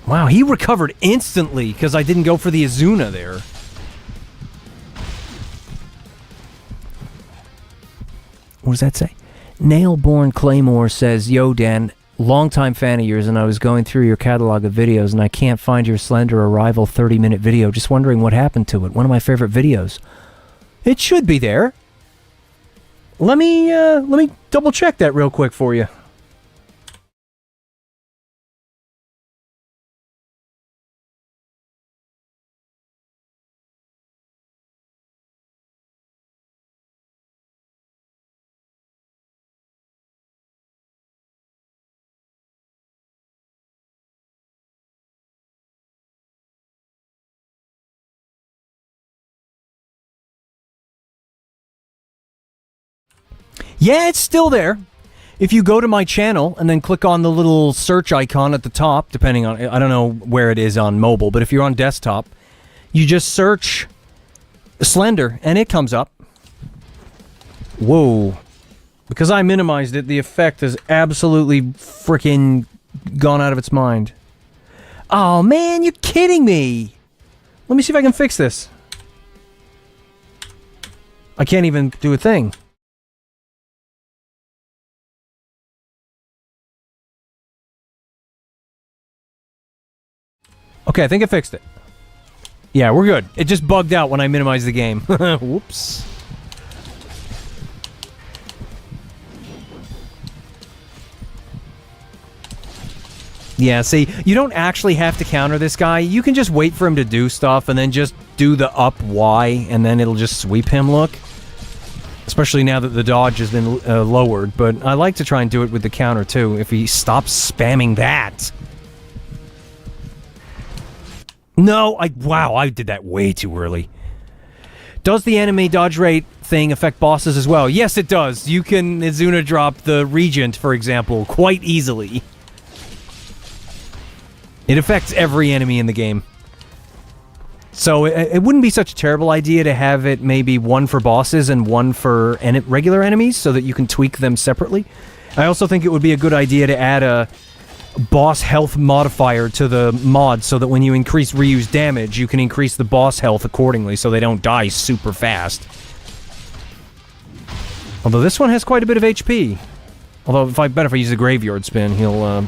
Wow, he recovered instantly because I didn't go for the Azuna there. What does that say? Nailborn Claymore says, Yo, Dan, longtime fan of yours, and I was going through your catalog of videos, and I can't find your Slender Arrival 30-minute video. Just wondering what happened to it. One of my favorite videos. It should be there. Let me double-check that real quick for you. Yeah, it's still there. If you go to my channel and then click on the little search icon at the top, depending on, I don't know where it is on mobile, but if you're on desktop, you just search Slender and it comes up. Whoa. Because I minimized it, the effect has absolutely freaking gone out of its mind. Oh man, you're kidding me! Let me see if I can fix this. I can't even do a thing. Okay, I think I fixed it. Yeah, we're good. It just bugged out when I minimized the game. Whoops. Yeah, see, you don't actually have to counter this guy. You can just wait for him to do stuff and then just do the up Y and then it'll just sweep him, look. Especially now that the dodge has been lowered, but I like to try and do it with the counter too, if he stops spamming that. No, wow, I did that way too early. Does the enemy dodge rate thing affect bosses as well? Yes, it does. You can Izuna drop the Regent, for example, quite easily. It affects every enemy in the game. So it wouldn't be such a terrible idea to have it maybe one for bosses and one for regular enemies so that you can tweak them separately. I also think it would be a good idea to add a boss health modifier to the mod so that when you increase reuse damage, you can increase the boss health accordingly so they don't die super fast. Although this one has quite a bit of HP. Although, if I use the graveyard spin, he'll,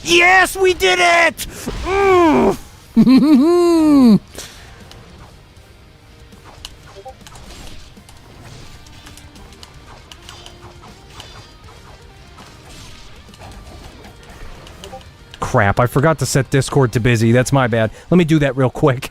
Yes, we did it! Mm. Crap, I forgot to set Discord to busy. That's my bad. Let me do that real quick.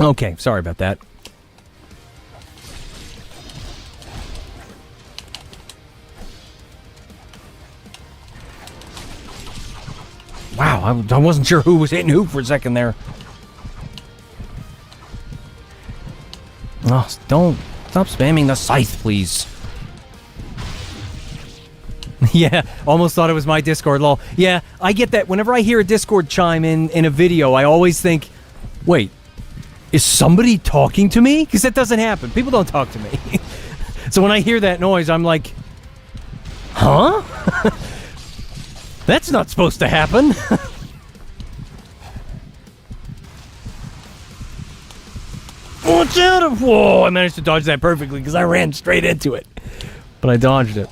Okay, sorry about that. Wow, I wasn't sure who was hitting who for a second there. Oh, don't... Stop spamming the scythe, please. Yeah, almost thought it was my Discord, lol. Yeah, I get that. Whenever I hear a Discord chime in a video, I always think, wait, is somebody talking to me? Because that doesn't happen. People don't talk to me. So when I hear that noise, I'm like, huh? That's not supposed to happen. Watch out! Whoa, I managed to dodge that perfectly because I ran straight into it. But I dodged it.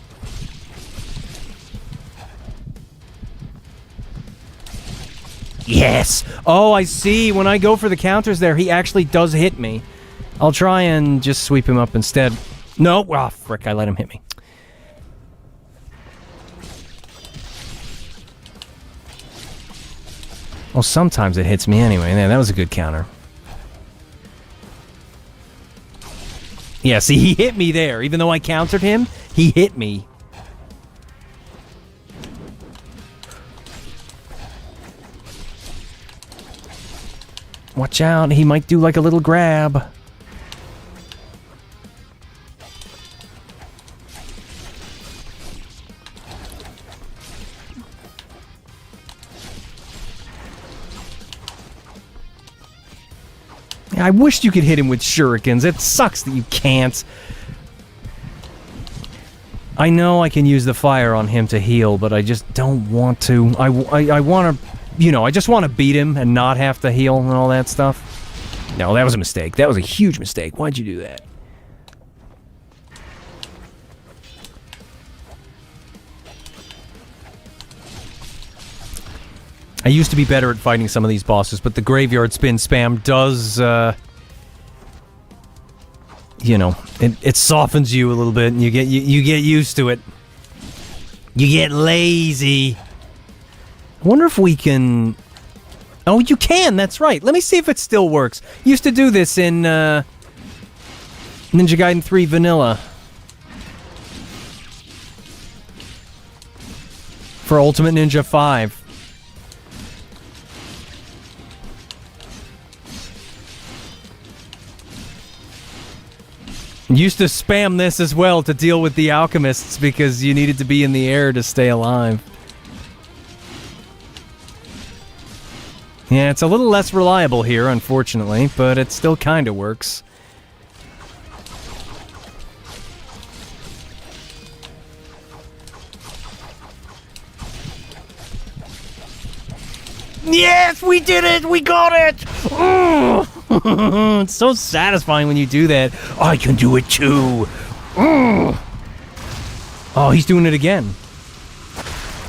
Yes! Oh, I see. When I go for the counters there, he actually does hit me. I'll try and just sweep him up instead. No! Ah, frick, I let him hit me. Well, sometimes it hits me anyway. Yeah, that was a good counter. Yeah, see, he hit me there. Even though I countered him, he hit me. Watch out, he might do like a little grab. I wished you could hit him with shurikens. It sucks that you can't. I know I can use the fire on him to heal, but I just don't want to. I want to, you know, I just want to beat him and not have to heal and all that stuff. No, that was a mistake. That was a huge mistake. Why'd you do that? I used to be better at fighting some of these bosses, but the graveyard spin spam does, you know, it softens you a little bit, and you get used to it. You get lazy. I wonder if we can... Oh, you can, that's right. Let me see if it still works. Used to do this in, Ninja Gaiden 3 Vanilla. For Ultimate Ninja 5. Used to spam this as well to deal with the alchemists because you needed to be in the air to stay alive. Yeah, it's a little less reliable here, unfortunately, but it still kind of works. Yes, we did it! We got it! It's so satisfying when you do that. I can do it too. Oh, he's doing it again.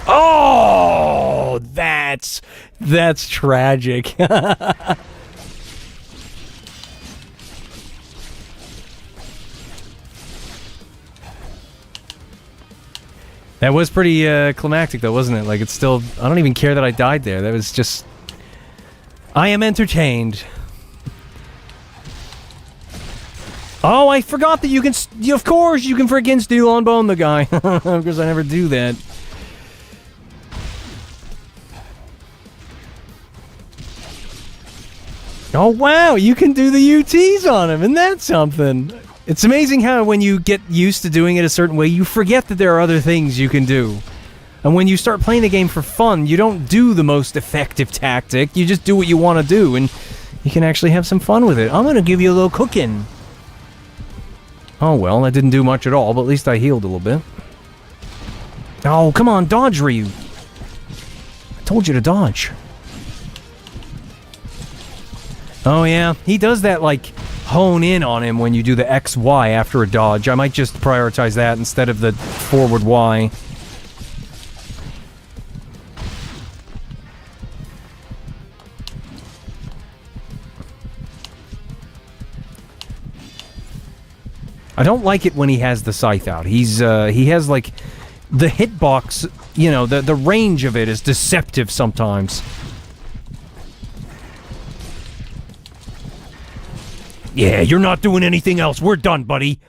Oh, that's tragic. That was pretty climactic, though, wasn't it? Like, it's still... I don't even care that I died there. That was just... I am entertained. Oh, I forgot that you can... Of course, you can freaking steel on bone the guy. Because I never do that. Oh, wow, you can do the UTs on him. Isn't that something? It's amazing how when you get used to doing it a certain way, you forget that there are other things you can do. And when you start playing the game for fun, you don't do the most effective tactic. You just do what you want to do, and you can actually have some fun with it. I'm going to give you a little cooking. Oh, well, that didn't do much at all, but at least I healed a little bit. Oh, come on, dodge, Ryu. I told you to dodge. Oh, yeah, he does that, like, hone in on him when you do the XY after a dodge. I might just prioritize that instead of the forward Y. I don't like it when he has the scythe out. He has, like, the hitbox, you know, the range of it is deceptive sometimes. Yeah, you're not doing anything else. We're done, buddy.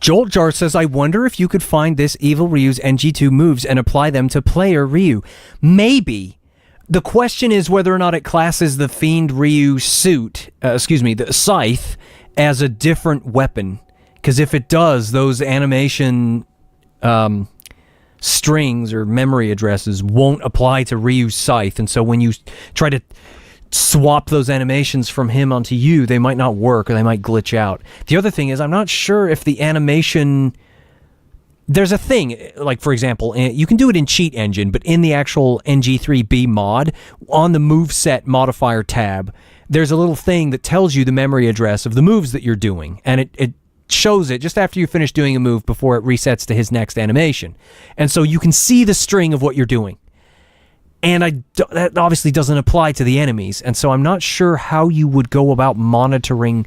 Jolt Jar says, I wonder if you could find this Evil Ryu's NG2 moves and apply them to player Ryu. Maybe. The question is whether or not it classes the Fiend Ryu suit, the scythe, as a different weapon. Because if it does, those animation strings or memory addresses won't apply to Ryu's scythe. And so when you try to swap those animations from him onto you, they might not work or they might glitch out. The other thing is, I'm not sure if the animation... There's a thing, like, for example, you can do it in Cheat Engine, but in the actual NG3B mod, on the moveset modifier tab, there's a little thing that tells you the memory address of the moves that you're doing, and it shows it just after you finish doing a move before it resets to his next animation. And so you can see the string of what you're doing. And that obviously doesn't apply to the enemies, and so I'm not sure how you would go about monitoring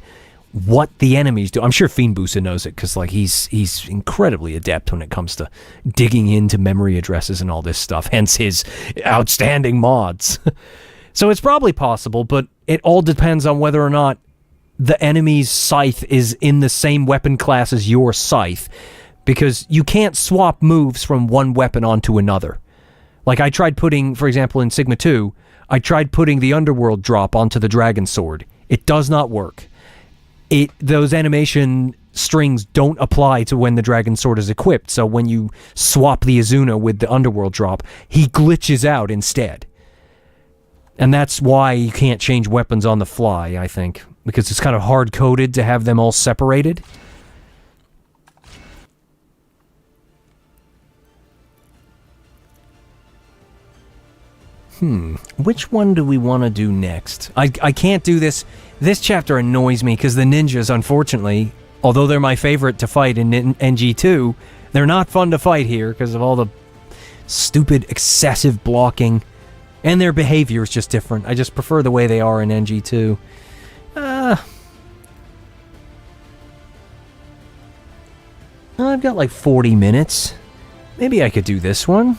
what the enemies do. I'm sure Fiendbusa knows it, because like he's incredibly adept when it comes to digging into memory addresses and all this stuff, hence his outstanding mods. So it's probably possible, but it all depends on whether or not the enemy's scythe is in the same weapon class as your scythe, because you can't swap moves from one weapon onto another. Like I tried putting, for example, in Sigma 2, I tried putting the Underworld drop onto the Dragon Sword. It does not work. Those animation strings don't apply to when the Dragon Sword is equipped, so when you swap the Azuna with the Underworld drop, he glitches out instead. And that's why you can't change weapons on the fly, I think, because it's kind of hard-coded to have them all separated. Which one do we want to do next? I can't do this. This chapter annoys me because the ninjas, unfortunately, although they're my favorite to fight in NG2, they're not fun to fight here because of all the stupid, excessive blocking. And their behavior is just different. I just prefer the way they are in NG2. I've got like 40 minutes. Maybe I could do this one.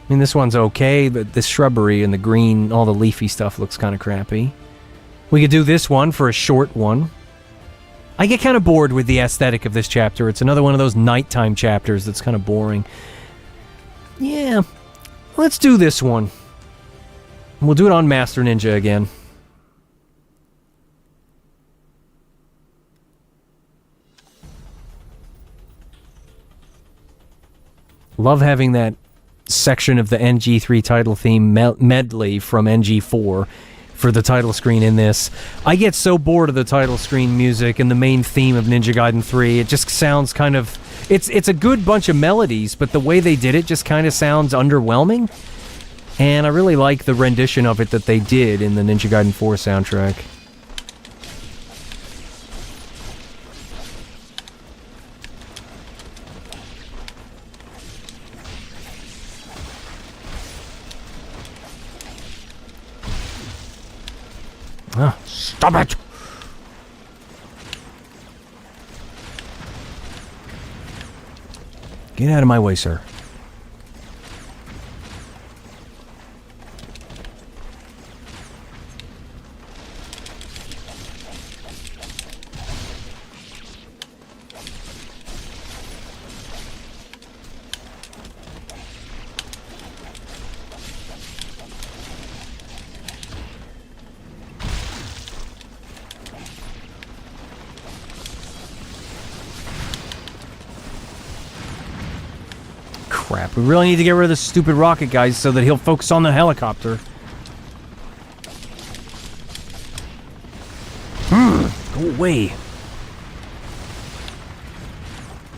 I mean, this one's okay, but the shrubbery and the green, all the leafy stuff looks kind of crappy. We could do this one for a short one. I get kind of bored with the aesthetic of this chapter. It's another one of those nighttime chapters that's kind of boring. Yeah, let's do this one. We'll do it on Master Ninja again. Love having that section of the NG3 title theme medley from NG4 for the title screen in this. I get so bored of the title screen music and the main theme of Ninja Gaiden 3. It just sounds kind of... It's a good bunch of melodies, but the way they did it just kind of sounds underwhelming. And I really like the rendition of it that they did in the Ninja Gaiden 4 soundtrack. Stop it! Get out of my way, sir. Crap, we really need to get rid of this stupid rocket guys so that he'll focus on the helicopter. Go away.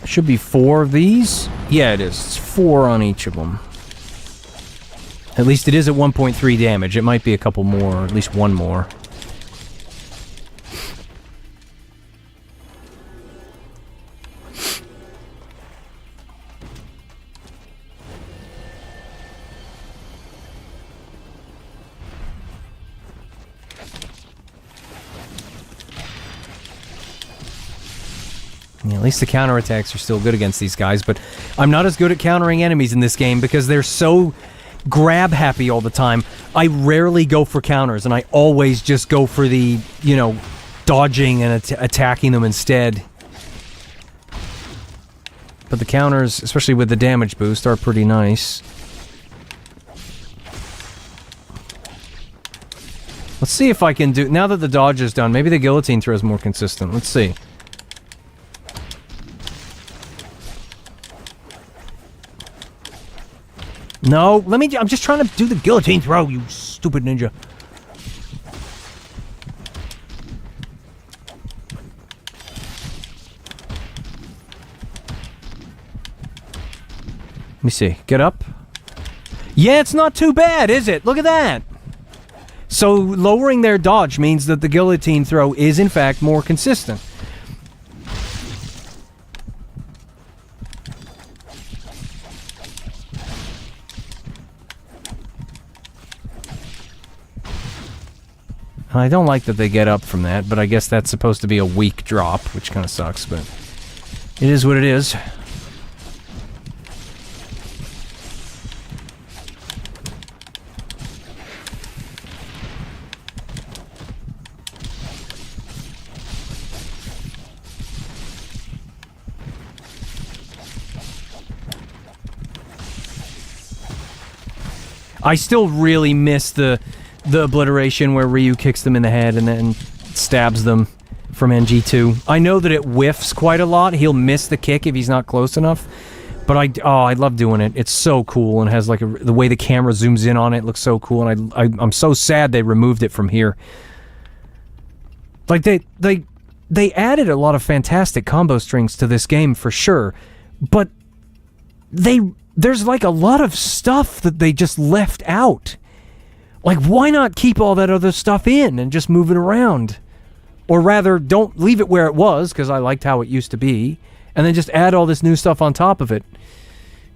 Should be 4 of these? Yeah, it is. It's 4 on each of them. At least it is at 1.3 damage. It might be a couple more, or at least one more. Yeah, at least the counterattacks are still good against these guys, but I'm not as good at countering enemies in this game because they're so grab happy all the time, I rarely go for counters, and I always just go for the, you know, dodging and attacking them instead. But the counters, especially with the damage boost, are pretty nice. Let's see if I can do... Now that the dodge is done, maybe the guillotine throw is more consistent. Let's see. No, let me... I'm just trying to do the guillotine throw, you stupid ninja. Let me see. Get up. Yeah, it's not too bad, is it? Look at that. So lowering their dodge means that the guillotine throw is, in fact, more consistent. I don't like that they get up from that, but I guess that's supposed to be a weak drop, which kind of sucks, but it is what it is. I still really miss the obliteration where Ryu kicks them in the head and then stabs them from NG2. I know that it whiffs quite a lot. He'll miss the kick if he's not close enough. But I love doing it. It's so cool, and has like the way the camera zooms in on it looks so cool, and I'm so sad they removed it from here. Like they added a lot of fantastic combo strings to this game for sure, but there's like a lot of stuff that they just left out. Like, why not keep all that other stuff in and just move it around? Or rather, don't leave it where it was, because I liked how it used to be, and then just add all this new stuff on top of it.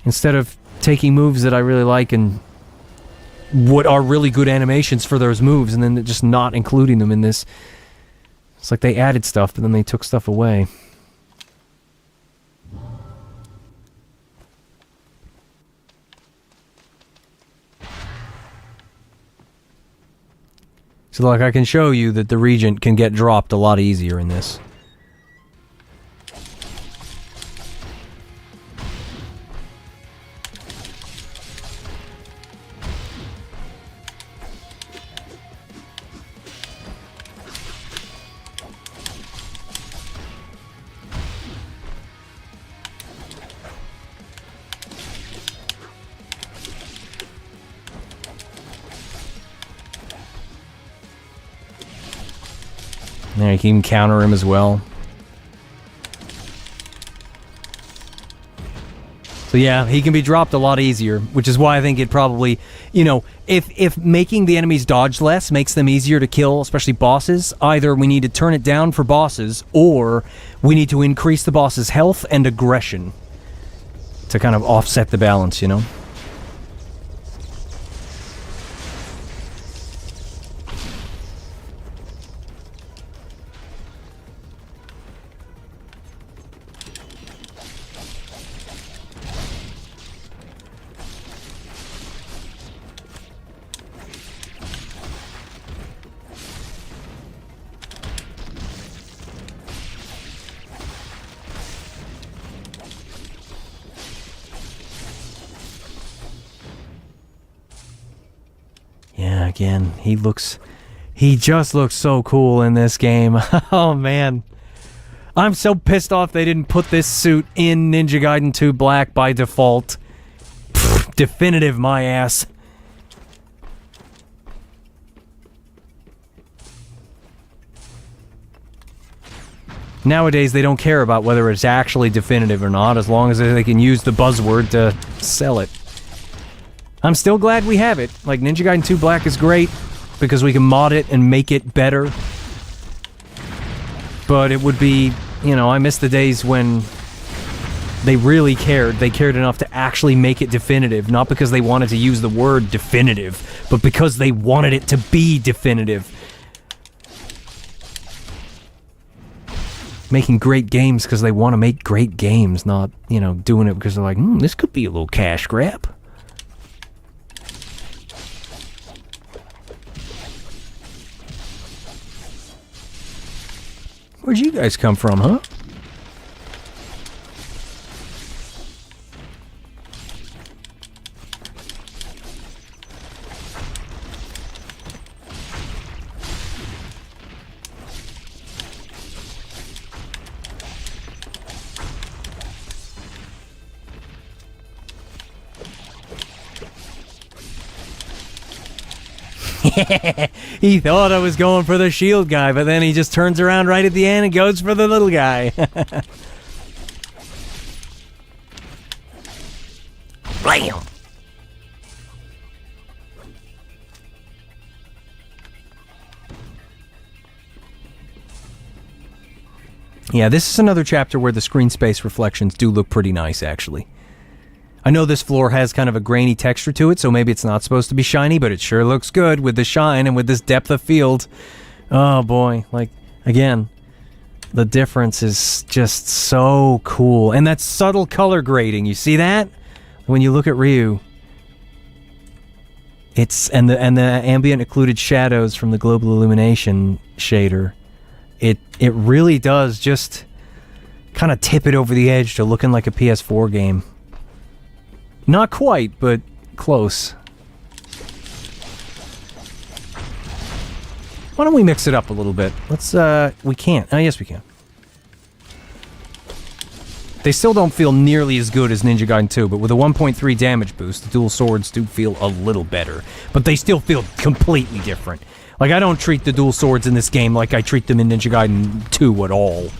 Instead of taking moves that I really like and what are really good animations for those moves, and then just not including them in this. It's like they added stuff, but then they took stuff away. So, like, I can show you that the Regent can get dropped a lot easier in this. There, you can even counter him as well. So yeah, he can be dropped a lot easier, which is why I think it probably, you know, if making the enemies dodge less makes them easier to kill, especially bosses, either we need to turn it down for bosses, or we need to increase the boss's health and aggression to kind of offset the balance, you know? Yeah, again, he just looks so cool in this game. Oh, man. I'm so pissed off they didn't put this suit in Ninja Gaiden 2 Black by default. Pfft, definitive, my ass. Nowadays, they don't care about whether it's actually definitive or not, as long as they can use the buzzword to sell it. I'm still glad we have it. Like, Ninja Gaiden 2 Black is great because we can mod it and make it better. But it would be, you know, I miss the days when they really cared. They cared enough to actually make it definitive, not because they wanted to use the word definitive, but because they wanted it to be definitive. Making great games because they want to make great games, not, you know, doing it because they're like, this could be a little cash grab. Where'd you guys come from, huh? He thought I was going for the shield guy, but then he just turns around right at the end and goes for the little guy. Blam! Yeah, this is another chapter where the screen space reflections do look pretty nice, actually. I know this floor has kind of a grainy texture to it, so maybe it's not supposed to be shiny, but it sure looks good with the shine and with this depth of field. Oh boy, like, again, the difference is just so cool. And that subtle color grading, you see that? When you look at Ryu, it's, and the ambient occluded shadows from the global illumination shader, it really does just kind of tip it over the edge to looking like a PS4 game. Not quite, but close. Why don't we mix it up a little bit? Let's, we can't. Oh, yes, we can. They still don't feel nearly as good as Ninja Gaiden 2, but with a 1.3 damage boost, the dual swords do feel a little better. But they still feel completely different. Like, I don't treat the dual swords in this game like I treat them in Ninja Gaiden 2 at all.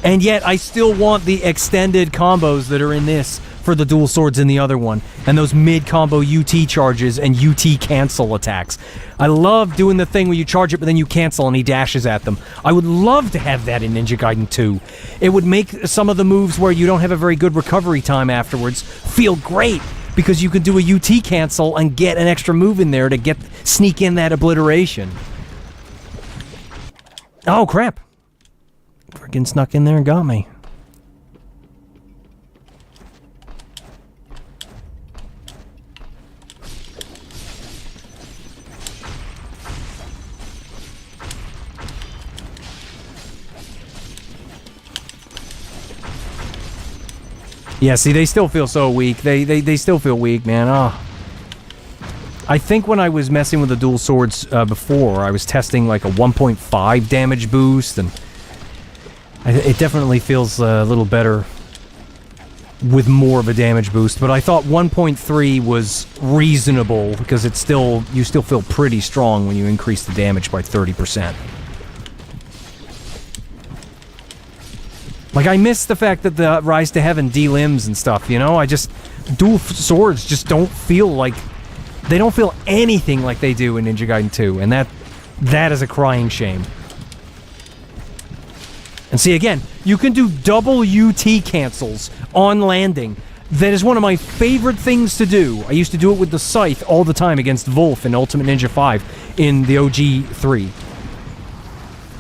And yet, I still want the extended combos that are in this for the dual swords in the other one. And those mid-combo UT charges and UT cancel attacks. I love doing the thing where you charge it, but then you cancel and he dashes at them. I would love to have that in Ninja Gaiden 2. It would make some of the moves where you don't have a very good recovery time afterwards feel great, because you could do a UT cancel and get an extra move in there to sneak in that obliteration. Oh, crap. Freaking snuck in there and got me. Yeah, see, they still feel so weak. They still feel weak, man. Oh. I think when I was messing with the dual swords before, I was testing like a 1.5 damage boost, and it definitely feels a little better with more of a damage boost. But I thought 1.3 was reasonable, because you still feel pretty strong when you increase the damage by 30%. Like, I miss the fact that the Rise to Heaven delimbs and stuff, you know? Dual swords just don't feel like... They don't feel anything like they do in Ninja Gaiden 2, and that is a crying shame. And see, again, you can do double UT cancels on landing. That is one of my favorite things to do. I used to do it with the Scythe all the time against Wolf in Ultimate Ninja 5 in the OG 3.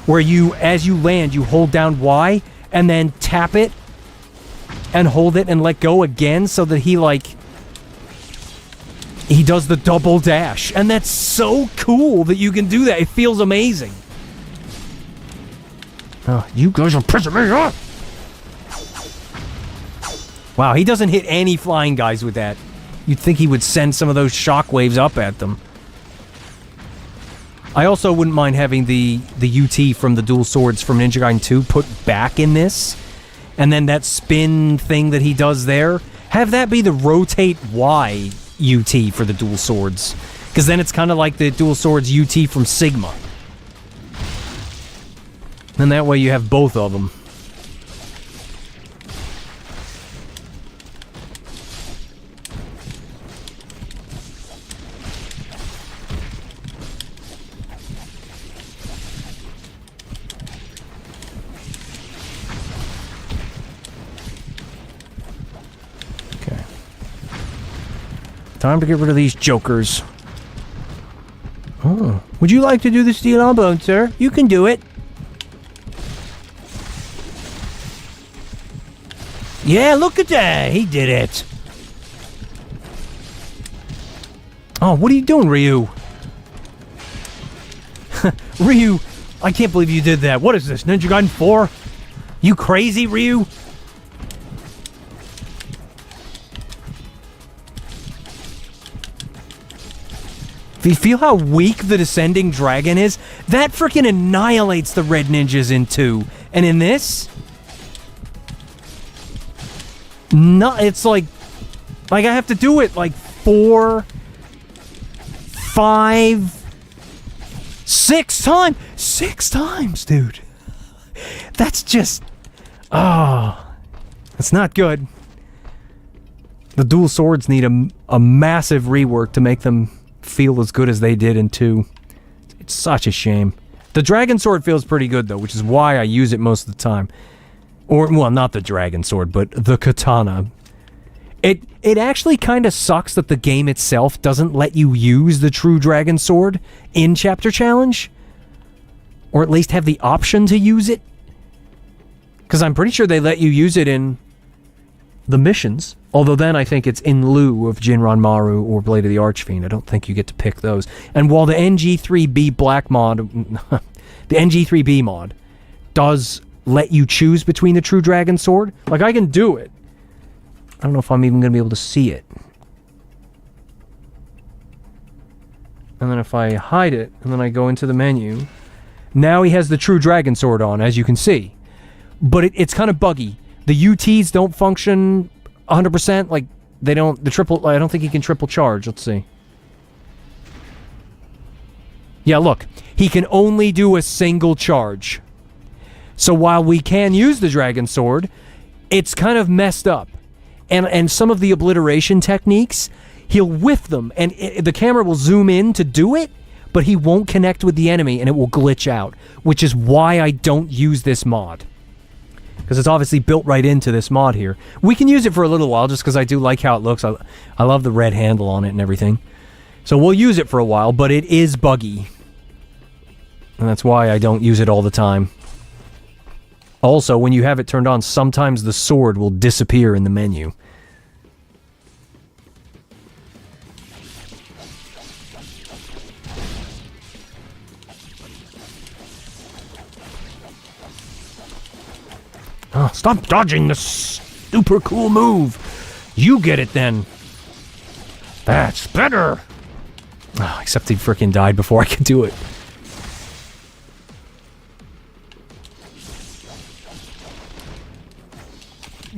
Where as you land, you hold down Y, and then tap it, and hold it, and let go again, so that he does the double dash. And that's so cool that you can do that. It feels amazing. Oh, you guys are pissing me off! Wow, he doesn't hit any flying guys with that. You'd think he would send some of those shockwaves up at them. I also wouldn't mind having the UT from the dual swords from Ninja Gaiden 2 put back in this. And then that spin thing that he does there, have that be the rotate Y UT for the dual swords. Because then it's kind of like the dual swords UT from Sigma. And that way you have both of them. Time to get rid of these jokers. Oh. Would you like to do the steel on bone, sir? You can do it. Yeah, look at that. He did it. Oh, what are you doing, Ryu? Ryu, I can't believe you did that. What is this, Ninja Gaiden 4? You crazy, Ryu? If you feel how weak the Descending Dragon is, that freaking annihilates the red ninjas in 2. And in this... No, it's like I have to do it like 4, 5, 6 times. 6 times, dude. That's just... Oh. That's not good. The dual swords need a massive rework to make them feel as good as they did in 2. It's such a shame. The dragon sword feels pretty good, though, which is why I use it most of the time. Or, well, not the dragon sword, but the katana. It actually kind of sucks that the game itself doesn't let you use the true dragon sword in Chapter Challenge. Or at least have the option to use it. Because I'm pretty sure they let you use it in the missions. Although then I think it's in lieu of Jinranmaru or Blade of the Archfiend. I don't think you get to pick those. And while the NG3B Black mod... the NG3B mod does let you choose between the true dragon sword, like, I can do it. I don't know if I'm even going to be able to see it. And then if I hide it, and then I go into the menu, now he has the true dragon sword on, as you can see. But it's kind of buggy. The UTs don't function 100%, like, they don't, I don't think he can triple charge. Let's see. Yeah, look. He can only do a single charge. So while we can use the dragon sword, it's kind of messed up. And some of the obliteration techniques, he'll whiff them, and the camera will zoom in to do it, but he won't connect with the enemy, and it will glitch out, which is why I don't use this mod. Because it's obviously built right into this mod here. We can use it for a little while, just because I do like how it looks. I love the red handle on it and everything. So we'll use it for a while, but it is buggy. And that's why I don't use it all the time. Also, when you have it turned on, sometimes the sword will disappear in the menu. Oh, stop dodging the super cool move. You get it then. That's better. Oh, except he frickin' died before I could do it.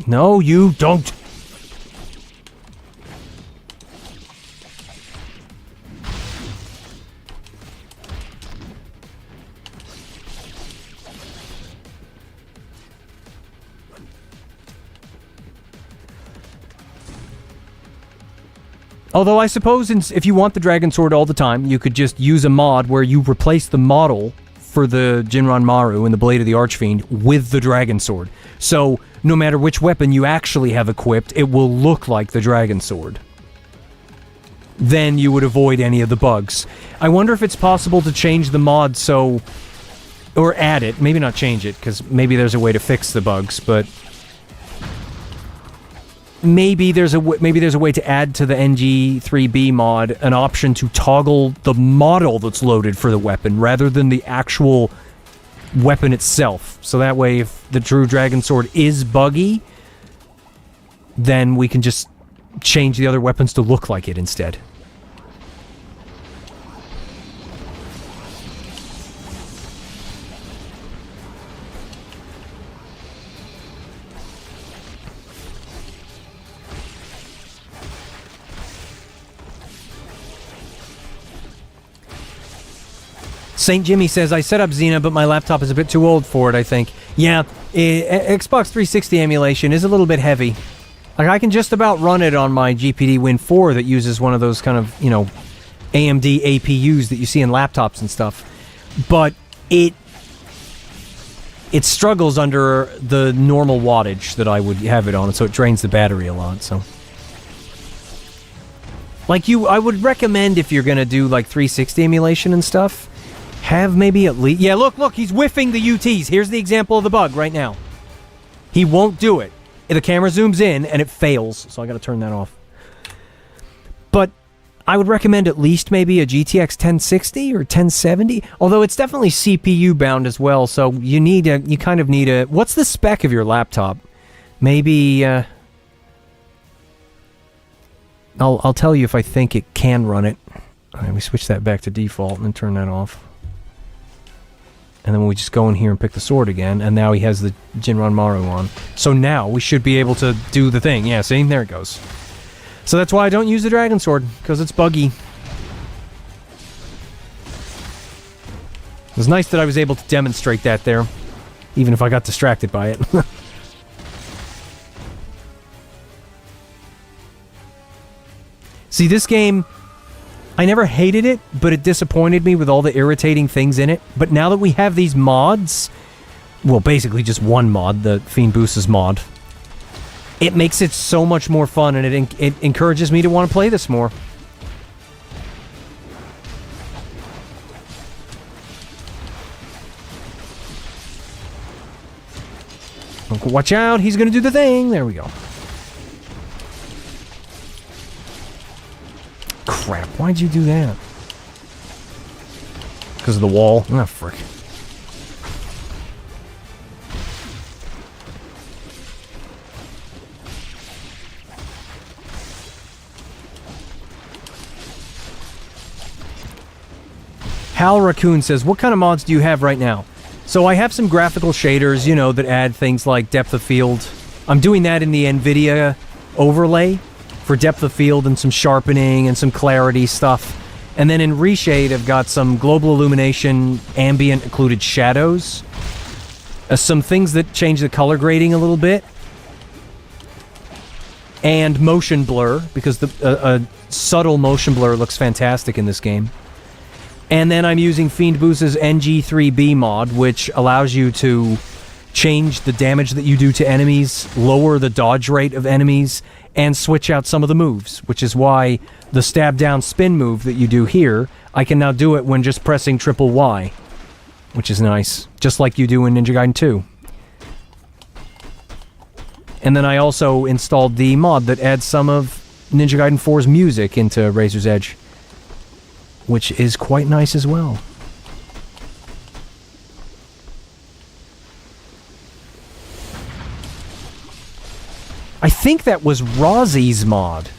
No, you don't. Although I suppose if you want the dragon sword all the time, you could just use a mod where you replace the model for the Jinranmaru and the Blade of the Archfiend with the dragon sword. So, no matter which weapon you actually have equipped, it will look like the dragon sword. Then you would avoid any of the bugs. I wonder if it's possible to change the mod so... or add it. Maybe not change it, because maybe there's a way to fix the bugs, but... Maybe there's a way to add to the NG3B mod an option to toggle the model that's loaded for the weapon rather than the actual weapon itself. So that way, if the true dragon sword is buggy, then we can just change the other weapons to look like it instead. St. Jimmy says, I set up Xena, but my laptop is a bit too old for it, I think. Yeah, Xbox 360 emulation is a little bit heavy. Like, I can just about run it on my GPD Win 4 that uses one of those kind of, you know, AMD APUs that you see in laptops and stuff. But it struggles under the normal wattage that I would have it on, so it drains the battery a lot, so... Like, I would recommend if you're gonna do, like, 360 emulation and stuff... Have maybe at least... Yeah, look, he's whiffing the UTs. Here's the example of the bug right now. He won't do it. The camera zooms in, and it fails, so I gotta turn that off. But I would recommend at least maybe a GTX 1060 or 1070, although it's definitely CPU bound as well, so you kind of need a... What's the spec of your laptop? Maybe, I'll tell you if I think it can run it. Alright, we switch that back to default and then turn that off. And then we just go in here and pick the sword again, and now he has the Jinran Maru on. So now we should be able to do the thing. Yeah, see? There it goes. So that's why I don't use the Dragon Sword, because it's buggy. It was nice that I was able to demonstrate that there, even if I got distracted by it. See, this game, I never hated it, but it disappointed me with all the irritating things in it. But now that we have these mods, well, basically just one mod, the Fiend Boost's mod, it makes it so much more fun, and it encourages me to want to play this more. Watch out, he's gonna do the thing! There we go. Crap, why'd you do that? Because of the wall? Ah, frick. Hal Raccoon says, what kind of mods do you have right now? So I have some graphical shaders, you know, that add things like depth of field. I'm doing that in the NVIDIA overlay for depth of field and some sharpening and some clarity stuff. And then in Reshade, I've got some global illumination, ambient occluded shadows. Some things that change the color grading a little bit. And motion blur, because a subtle motion blur looks fantastic in this game. And then I'm using Fiend Boost's NG3B mod, which allows you to change the damage that you do to enemies, lower the dodge rate of enemies, and switch out some of the moves, which is why the stab down spin move that you do here, I can now do it when just pressing triple Y, which is nice, just like you do in Ninja Gaiden 2. And then I also installed the mod that adds some of Ninja Gaiden 4's music into Razor's Edge, which is quite nice as well. I think that was Rozzy's mod.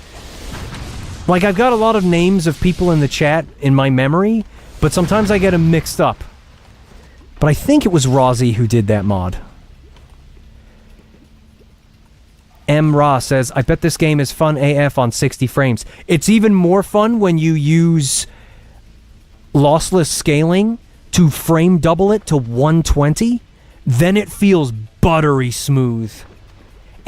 Like, I've got a lot of names of people in the chat in my memory, but sometimes I get them mixed up. But I think it was Rozzy who did that mod. M. Ra says, I bet this game is fun AF on 60 frames. It's even more fun when you use lossless scaling to frame double it to 120. Then it feels buttery smooth.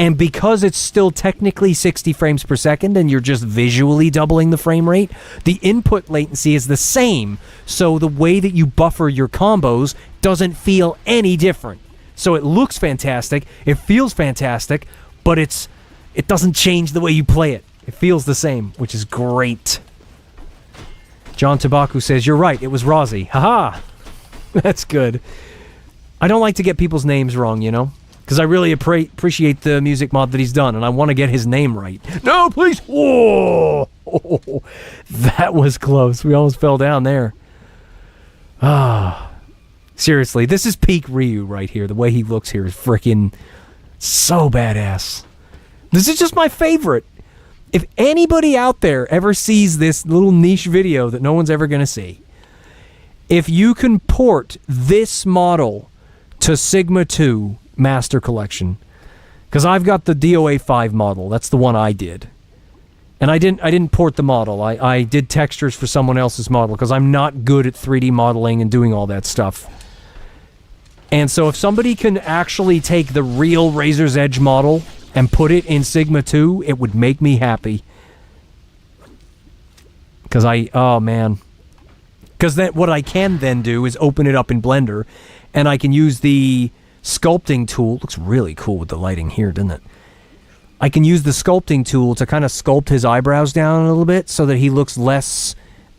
And because it's still technically 60 frames per second and you're just visually doubling the frame rate, the input latency is the same. So the way that you buffer your combos doesn't feel any different. So it looks fantastic, it feels fantastic, but it doesn't change the way you play it. It feels the same, which is great. John Tabaku says, you're right, it was Rozzy. Haha! That's good. I don't like to get people's names wrong, you know? Because I really appreciate the music mod that he's done, and I want to get his name right. No, please! Whoa! Oh, that was close. We almost fell down there. Ah. Seriously, this is peak Ryu right here. The way he looks here is freaking so badass. This is just my favorite. If anybody out there ever sees this little niche video that no one's ever going to see, if you can port this model to Sigma 2 Master Collection, because I've got the DOA 5 model, that's the one I did, and I didn't port the model. I did textures for someone else's model because I'm not good at 3D modeling and doing all that stuff. And so if somebody can actually take the real Razor's Edge model and put it in Sigma 2, it would make me happy. Because oh man. Because what I can then do is open it up in Blender, and I can use the sculpting tool. Looks really cool with the lighting here, doesn't it? I can use the sculpting tool to kind of sculpt his eyebrows down a little bit so that he looks less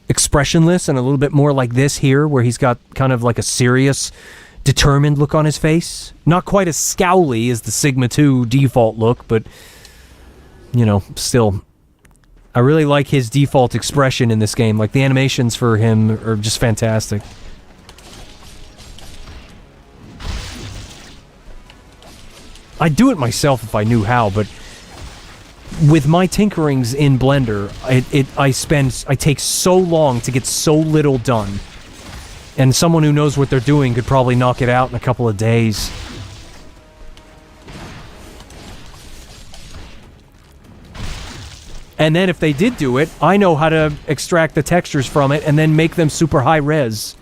expressionless and a little bit more like this here, where he's got kind of like a serious, determined look on his face. Not quite as scowly as the Sigma 2 default look, but, you know, still, I really like his default expression in this game. Like, the animations for him are just fantastic. I'd do it myself if I knew how, but with my tinkerings in Blender, I take so long to get so little done. And someone who knows what they're doing could probably knock it out in a couple of days. And then if they did do it, I know how to extract the textures from it and then make them super high res.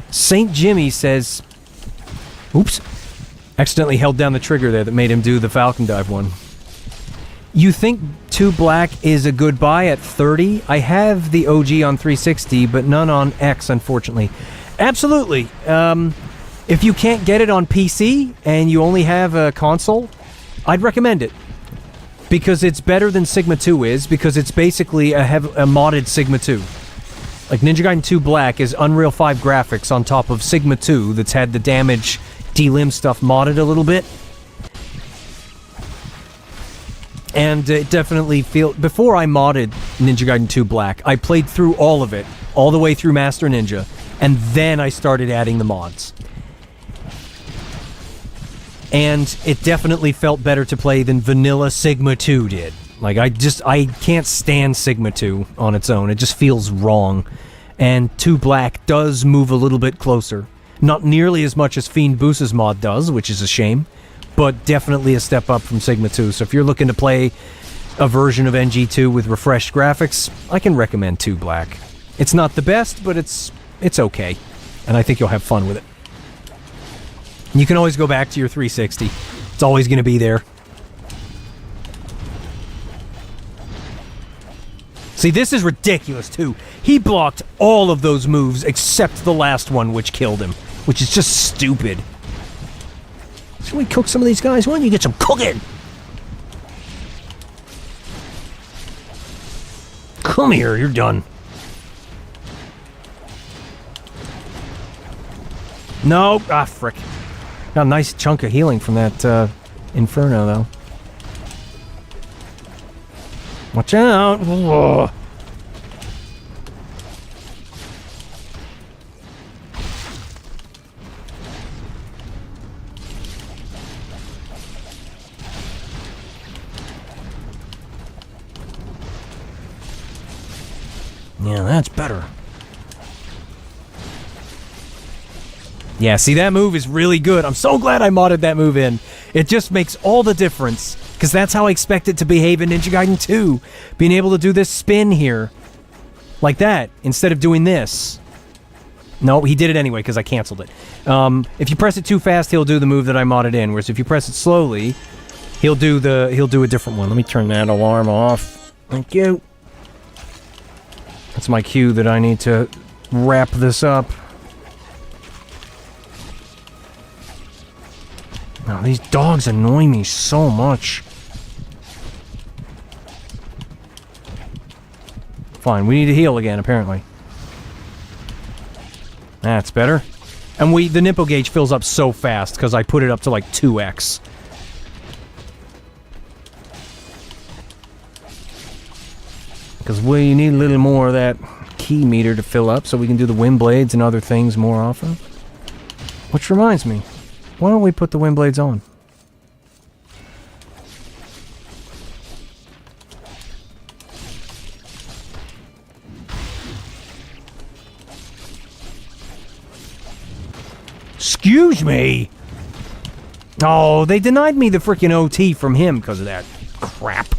St. Jimmy says... Oops. Accidentally held down the trigger there that made him do the Falcon Dive one. You think 2 Black is a good buy at 30? I have the OG on 360, but none on X, unfortunately. Absolutely. If you can't get it on PC and you only have a console, I'd recommend it. Because it's better than Sigma 2 is, because it's basically a modded Sigma 2. Like, Ninja Gaiden 2 Black is Unreal 5 graphics on top of Sigma 2 that's had the damage delim stuff modded a little bit. And it definitely before I modded Ninja Gaiden 2 Black, I played through all of it, all the way through Master Ninja, and then I started adding the mods. And it definitely felt better to play than vanilla Sigma 2 did. Like, I can't stand Sigma 2 on its own. It just feels wrong. And 2 Black does move a little bit closer. Not nearly as much as Fiend Boos's mod does, which is a shame, but definitely a step up from Sigma 2. So if you're looking to play a version of NG2 with refreshed graphics, I can recommend 2 Black. It's not the best, but it's okay. And I think you'll have fun with it. You can always go back to your 360. It's always going to be there. See, this is ridiculous, too. He blocked all of those moves except the last one, which killed him. Which is just stupid. Should we cook some of these guys? Why don't you get some cooking? Come here, you're done. No, frick. Got a nice chunk of healing from that Inferno, though. Watch out! Whoa. Yeah, that's better. Yeah, see, that move is really good. I'm so glad I modded that move in. It just makes all the difference. Because that's how I expect it to behave in Ninja Gaiden 2. Being able to do this spin here. Like that, instead of doing this. No, he did it anyway, because I canceled it. If you press it too fast, he'll do the move that I modded in. Whereas if you press it slowly, he'll do a different one. Let me turn that alarm off. Thank you. That's my cue that I need to wrap this up. Now, these dogs annoy me so much. Fine, we need to heal again, apparently. That's better. And the nipple gauge fills up so fast, because I put it up to like 2x. Because we need a little more of that key meter to fill up, so we can do the wind blades and other things more often. Which reminds me. Why don't we put the wind blades on? Excuse me! Oh, they denied me the freaking OT from him because of that crap.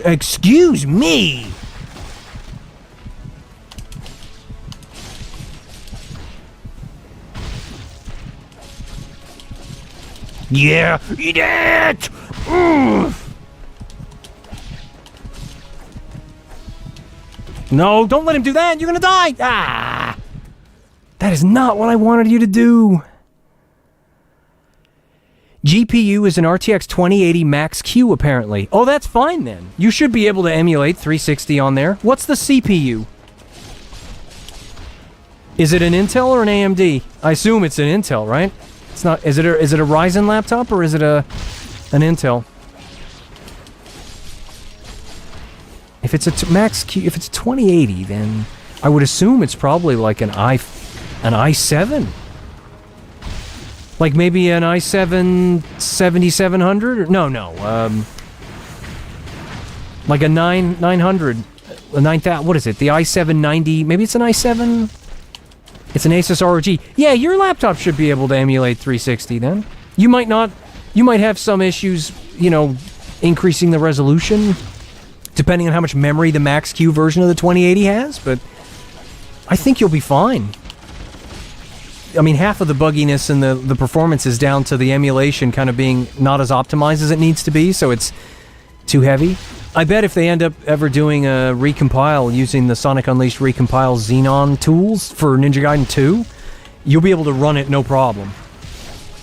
Excuse me! Yeah, eat it! No, don't let him do that! You're gonna die! Ah! That is not what I wanted you to do. GPU is an RTX 2080 Max Q, apparently. Oh, that's fine then. You should be able to emulate 360 on there. What's the CPU? Is it an Intel or an AMD? I assume it's an Intel, right? It's not. Is it a Ryzen laptop or is it an Intel? If it's a Max Q, if it's a 2080, then I would assume it's probably like an i7. Like maybe an i7 7700? Or, no. Like a 900, a 9000. What is it? The i7 90. Maybe it's an i7. It's an Asus ROG. Yeah, your laptop should be able to emulate 360 then. You might not. You might have some issues, you know, increasing the resolution, depending on how much memory the Max Q version of the 2080 has, but I think you'll be fine. I mean, half of the bugginess and the performance is down to the emulation kind of being not as optimized as it needs to be, so it's too heavy. I bet if they end up ever doing a recompile using the Sonic Unleashed recompile Xenon tools for Ninja Gaiden 2, you'll be able to run it no problem.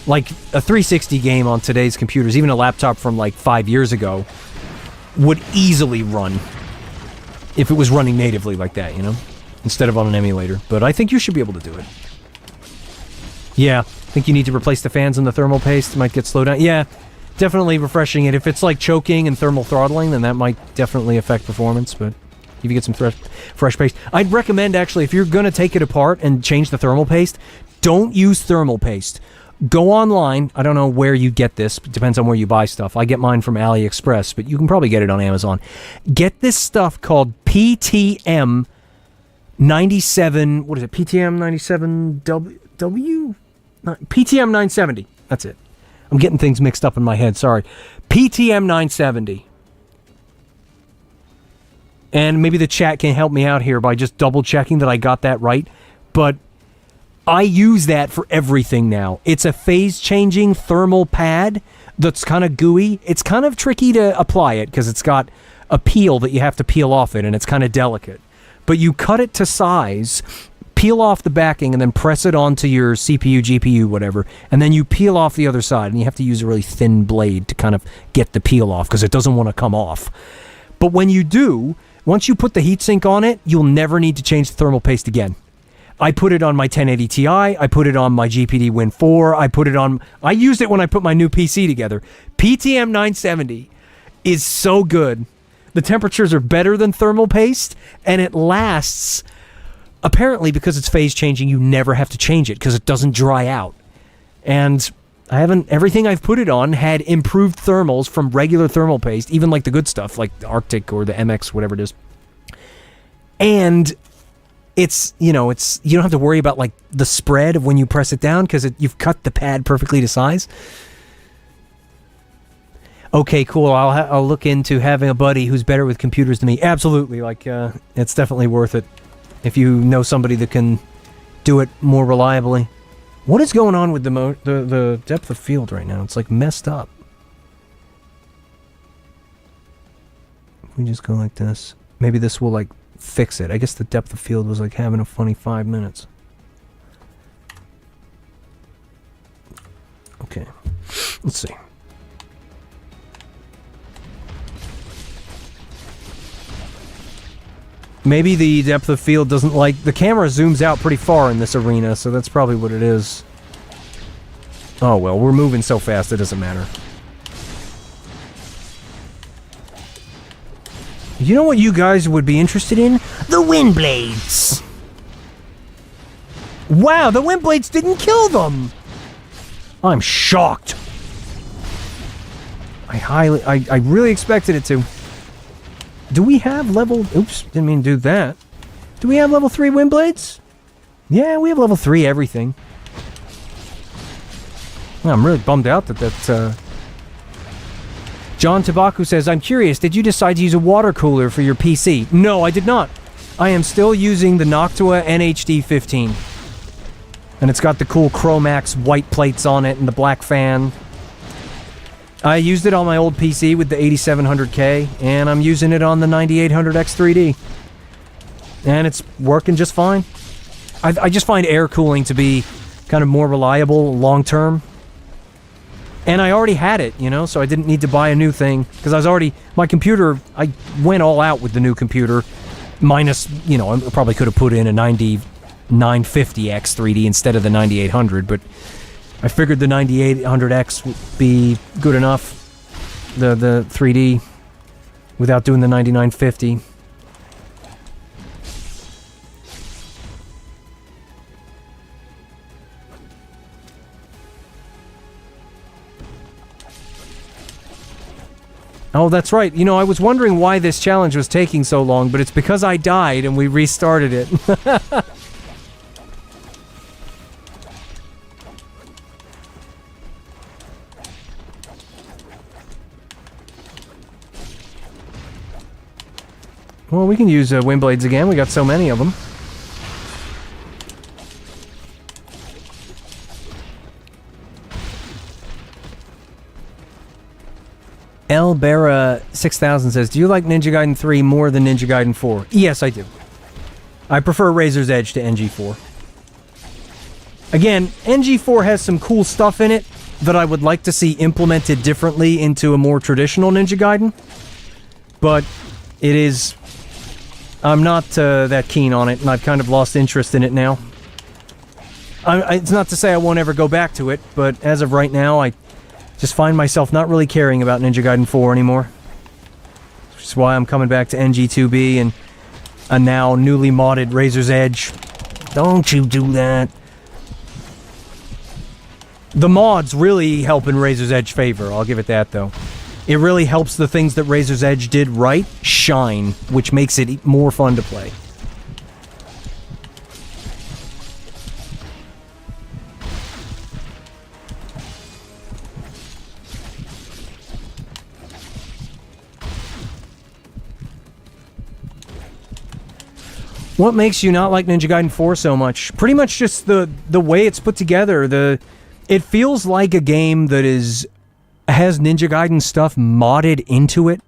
Like, a 360 game on today's computers, even a laptop from like 5 years ago, would easily run if it was running natively like that, you know? Instead of on an emulator. But I think you should be able to do it. Yeah, I think you need to replace the fans and the thermal paste. It might get slowed down. Yeah, definitely refreshing it. If it's like choking and thermal throttling, then that might definitely affect performance, but if you get some fresh paste. I'd recommend, actually, if you're going to take it apart and change the thermal paste, don't use thermal paste. Go online. I don't know where you get this. It depends on where you buy stuff. I get mine from AliExpress, but you can probably get it on Amazon. Get this stuff called PTM 97... What is it? PTM 97W? PTM 970. That's it. I'm getting things mixed up in my head. Sorry. PTM 970. And maybe the chat can help me out here by just double-checking that I got that right. But I use that for everything now. It's a phase-changing thermal pad that's kind of gooey. It's kind of tricky to apply it because it's got a peel that you have to peel off it, and it's kind of delicate. But you cut it to size, peel off the backing, and then press it onto your CPU, GPU, whatever, and then you peel off the other side, and you have to use a really thin blade to kind of get the peel off because it doesn't want to come off. But when you do, once you put the heatsink on it, you'll never need to change the thermal paste again. I put it on my 1080 Ti, I put it on my GPD Win 4, I used it when I put my new PC together. PTM 970 is so good. The temperatures are better than thermal paste, and it lasts. Apparently, because it's phase changing, you never have to change it because it doesn't dry out. And everything I've put it on had improved thermals from regular thermal paste, even like the good stuff, like the Arctic or the MX, whatever it is. And it's, you don't have to worry about like the spread of when you press it down because you've cut the pad perfectly to size. Okay, cool. I'll look into having a buddy who's better with computers than me. Absolutely, it's definitely worth it if you know somebody that can do it more reliably. What is going on with the depth of field right now? It's like messed up. If we just go like this, maybe this will like fix it. I guess the depth of field was like having a funny 5 minutes. Okay, let's see. Maybe the depth of field doesn't like... The camera zooms out pretty far in this arena, so that's probably what it is. Oh, well, we're moving so fast it doesn't matter. You know what you guys would be interested in? The wind blades! Wow, the wind blades didn't kill them! I'm shocked. I really expected it to. Do we have level... Oops, didn't mean to do that. Do we have level 3 wind blades? Yeah, we have level 3 everything. I'm really bummed out that John Tabaku says, I'm curious, did you decide to use a water cooler for your PC? No, I did not. I am still using the Noctua NHD 15. And it's got the cool Chromax white plates on it and the black fan. I used it on my old PC with the 8700K, and I'm using it on the 9800X3D. And it's working just fine. I just find air cooling to be kind of more reliable long-term. And I already had it, you know, so I didn't need to buy a new thing, because I was already, my computer, I went all out with the new computer, minus, you know, I probably could have put in a 9950X 3D instead of the 9800, but I figured the 9800X would be good enough, the 3D, without doing the 9950. Oh, that's right. You know, I was wondering why this challenge was taking so long, but it's because I died and we restarted it. Well, we can use wind blades again. We got so many of them. Elbera 6000 says, do you like Ninja Gaiden 3 more than Ninja Gaiden 4? Yes, I do. I prefer Razor's Edge to NG4. Again, NG4 has some cool stuff in it that I would like to see implemented differently into a more traditional Ninja Gaiden. But it is... I'm not that keen on it, and I've kind of lost interest in it now. It's not to say I won't ever go back to it, but as of right now, I just find myself not really caring about Ninja Gaiden 4 anymore. Which is why I'm coming back to NG3B and a now newly modded Razor's Edge. Don't you do that. The mods really help in Razor's Edge favor, I'll give it that though. It really helps the things that Razor's Edge did right shine, which makes it more fun to play. What makes you not like Ninja Gaiden 4 so much? Pretty much just the way it's put together. It feels like a game that has Ninja Gaiden stuff modded into it.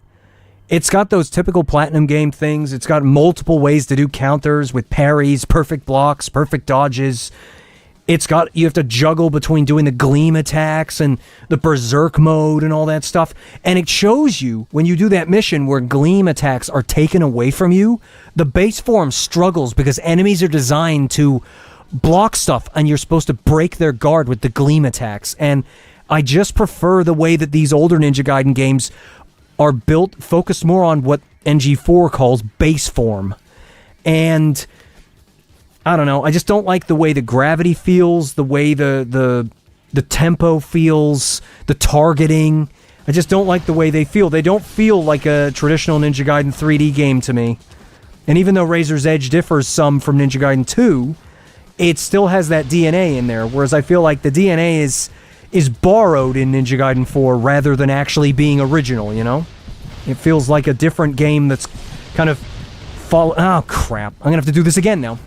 It's got those typical Platinum game things. It's got multiple ways to do counters with parries, perfect blocks, perfect dodges. You have to juggle between doing the gleam attacks and the berserk mode and all that stuff. And it shows you, when you do that mission where gleam attacks are taken away from you, the base form struggles because enemies are designed to block stuff and you're supposed to break their guard with the gleam attacks. And I just prefer the way that these older Ninja Gaiden games are built, focused more on what NG4 calls base form. And I don't know, I just don't like the way the gravity feels, the way the tempo feels, the targeting. I just don't like the way they feel. They don't feel like a traditional Ninja Gaiden 3D game to me. And even though Razor's Edge differs some from Ninja Gaiden 2, it still has that DNA in there, whereas I feel like the DNA is borrowed in Ninja Gaiden 4 rather than actually being original, you know? It feels like a different game that's kind of oh crap, I'm gonna have to do this again now.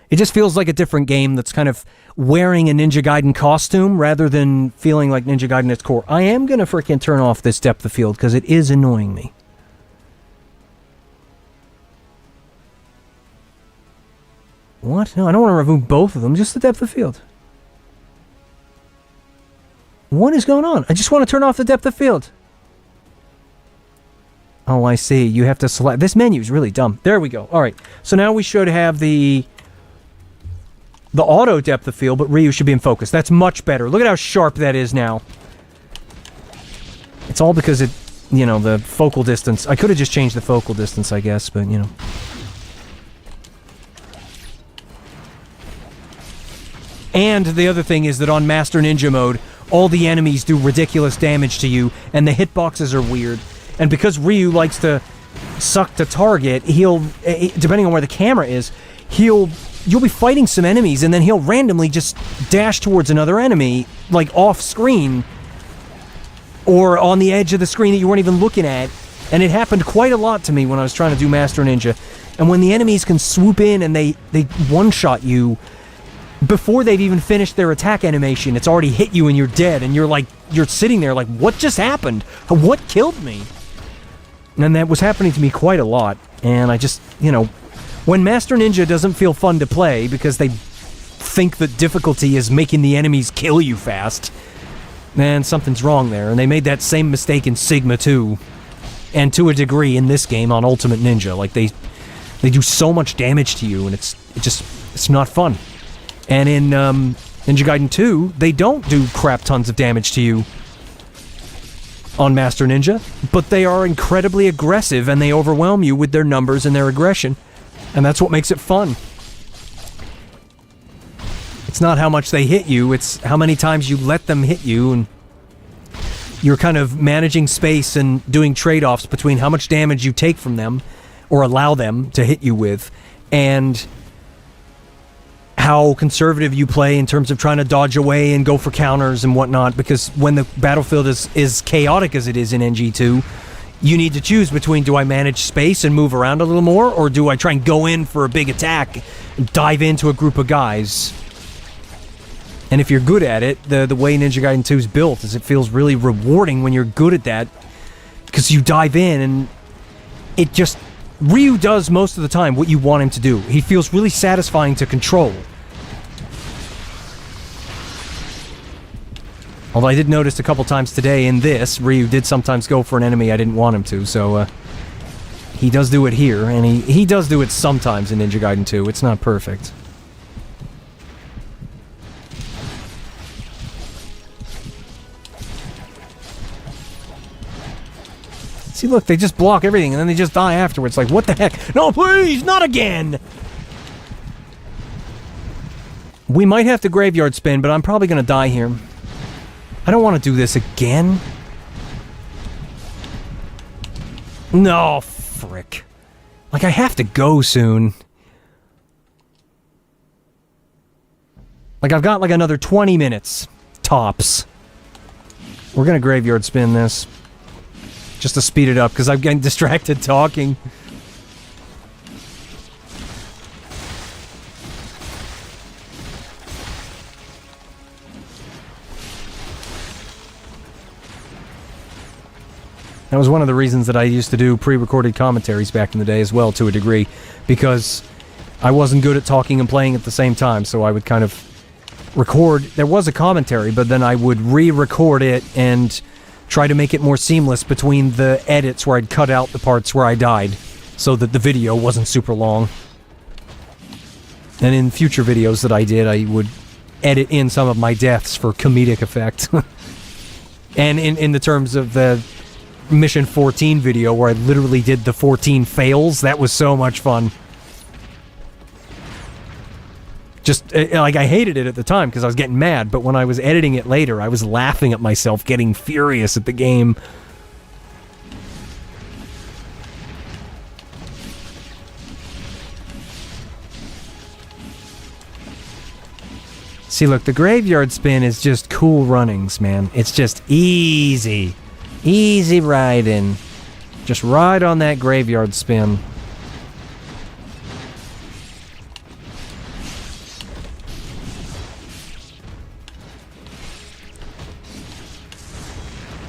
It just feels like a different game that's kind of wearing a Ninja Gaiden costume rather than feeling like Ninja Gaiden at its core. I am gonna freaking turn off this depth of field because it is annoying me. What? No, I don't want to remove both of them, just the depth of field. What is going on? I just want to turn off the depth of field. Oh, I see. You have to select... This menu is really dumb. There we go. Alright. So now we should have the auto depth of field, but Ryu should be in focus. That's much better. Look at how sharp that is now. It's all because it... You know, the focal distance. I could have just changed the focal distance, I guess, but, you know. And the other thing is that on Master Ninja mode, all the enemies do ridiculous damage to you, and the hitboxes are weird. And because Ryu likes to suck to target, he'll, depending on where the camera is, you'll be fighting some enemies, and then he'll randomly just dash towards another enemy, like off-screen, or on the edge of the screen that you weren't even looking at. And it happened quite a lot to me when I was trying to do Master Ninja. And when the enemies can swoop in and they one-shot you, before they've even finished their attack animation, it's already hit you and you're dead, and you're sitting there like, what just happened? What killed me? And that was happening to me quite a lot, and I just, you know, when Master Ninja doesn't feel fun to play because they think that difficulty is making the enemies kill you fast, man, something's wrong there. And they made that same mistake in Sigma too, and to a degree in this game on Ultimate Ninja. Like they do so much damage to you, and it's not fun. And in Ninja Gaiden 2, they don't do crap tons of damage to you on Master Ninja, but they are incredibly aggressive and they overwhelm you with their numbers and their aggression, and that's what makes it fun. It's not how much they hit you, it's how many times you let them hit you, and you're kind of managing space and doing trade-offs between how much damage you take from them or allow them to hit you with, and how conservative you play in terms of trying to dodge away and go for counters and whatnot, because when the battlefield is chaotic as it is in NG2, you need to choose between, do I manage space and move around a little more, or do I try and go in for a big attack and dive into a group of guys? And if you're good at it, the way Ninja Gaiden 2 is built is it feels really rewarding when you're good at that, because you dive in and it just... Ryu does most of the time what you want him to do. He feels really satisfying to control. Although I did notice a couple times today in this, Ryu did sometimes go for an enemy I didn't want him to, so he does do it here, and he does do it sometimes in Ninja Gaiden 2. It's not perfect. See, look, they just block everything, and then they just die afterwards. Like, what the heck? No, please, not again! We might have to graveyard spin, but I'm probably gonna die here. I don't want to do this again. No, frick. Like, I have to go soon. Like, I've got, like, another 20 minutes. Tops. We're gonna graveyard spin this. Just to speed it up, because I'm getting distracted talking. That was one of the reasons that I used to do pre-recorded commentaries back in the day as well, to a degree, because I wasn't good at talking and playing at the same time, so I would kind of record... There was a commentary, but then I would re-record it and try to make it more seamless between the edits where I'd cut out the parts where I died, so that the video wasn't super long. And in future videos that I did, I would edit in some of my deaths for comedic effect. And in the terms of the Mission 14 video, where I literally did the 14 fails, that was so much fun. Just, like, I hated it at the time because I was getting mad, but when I was editing it later, I was laughing at myself, getting furious at the game. See, look, the graveyard spin is just cool runnings, man. It's just easy. Easy riding. Just ride on that graveyard spin.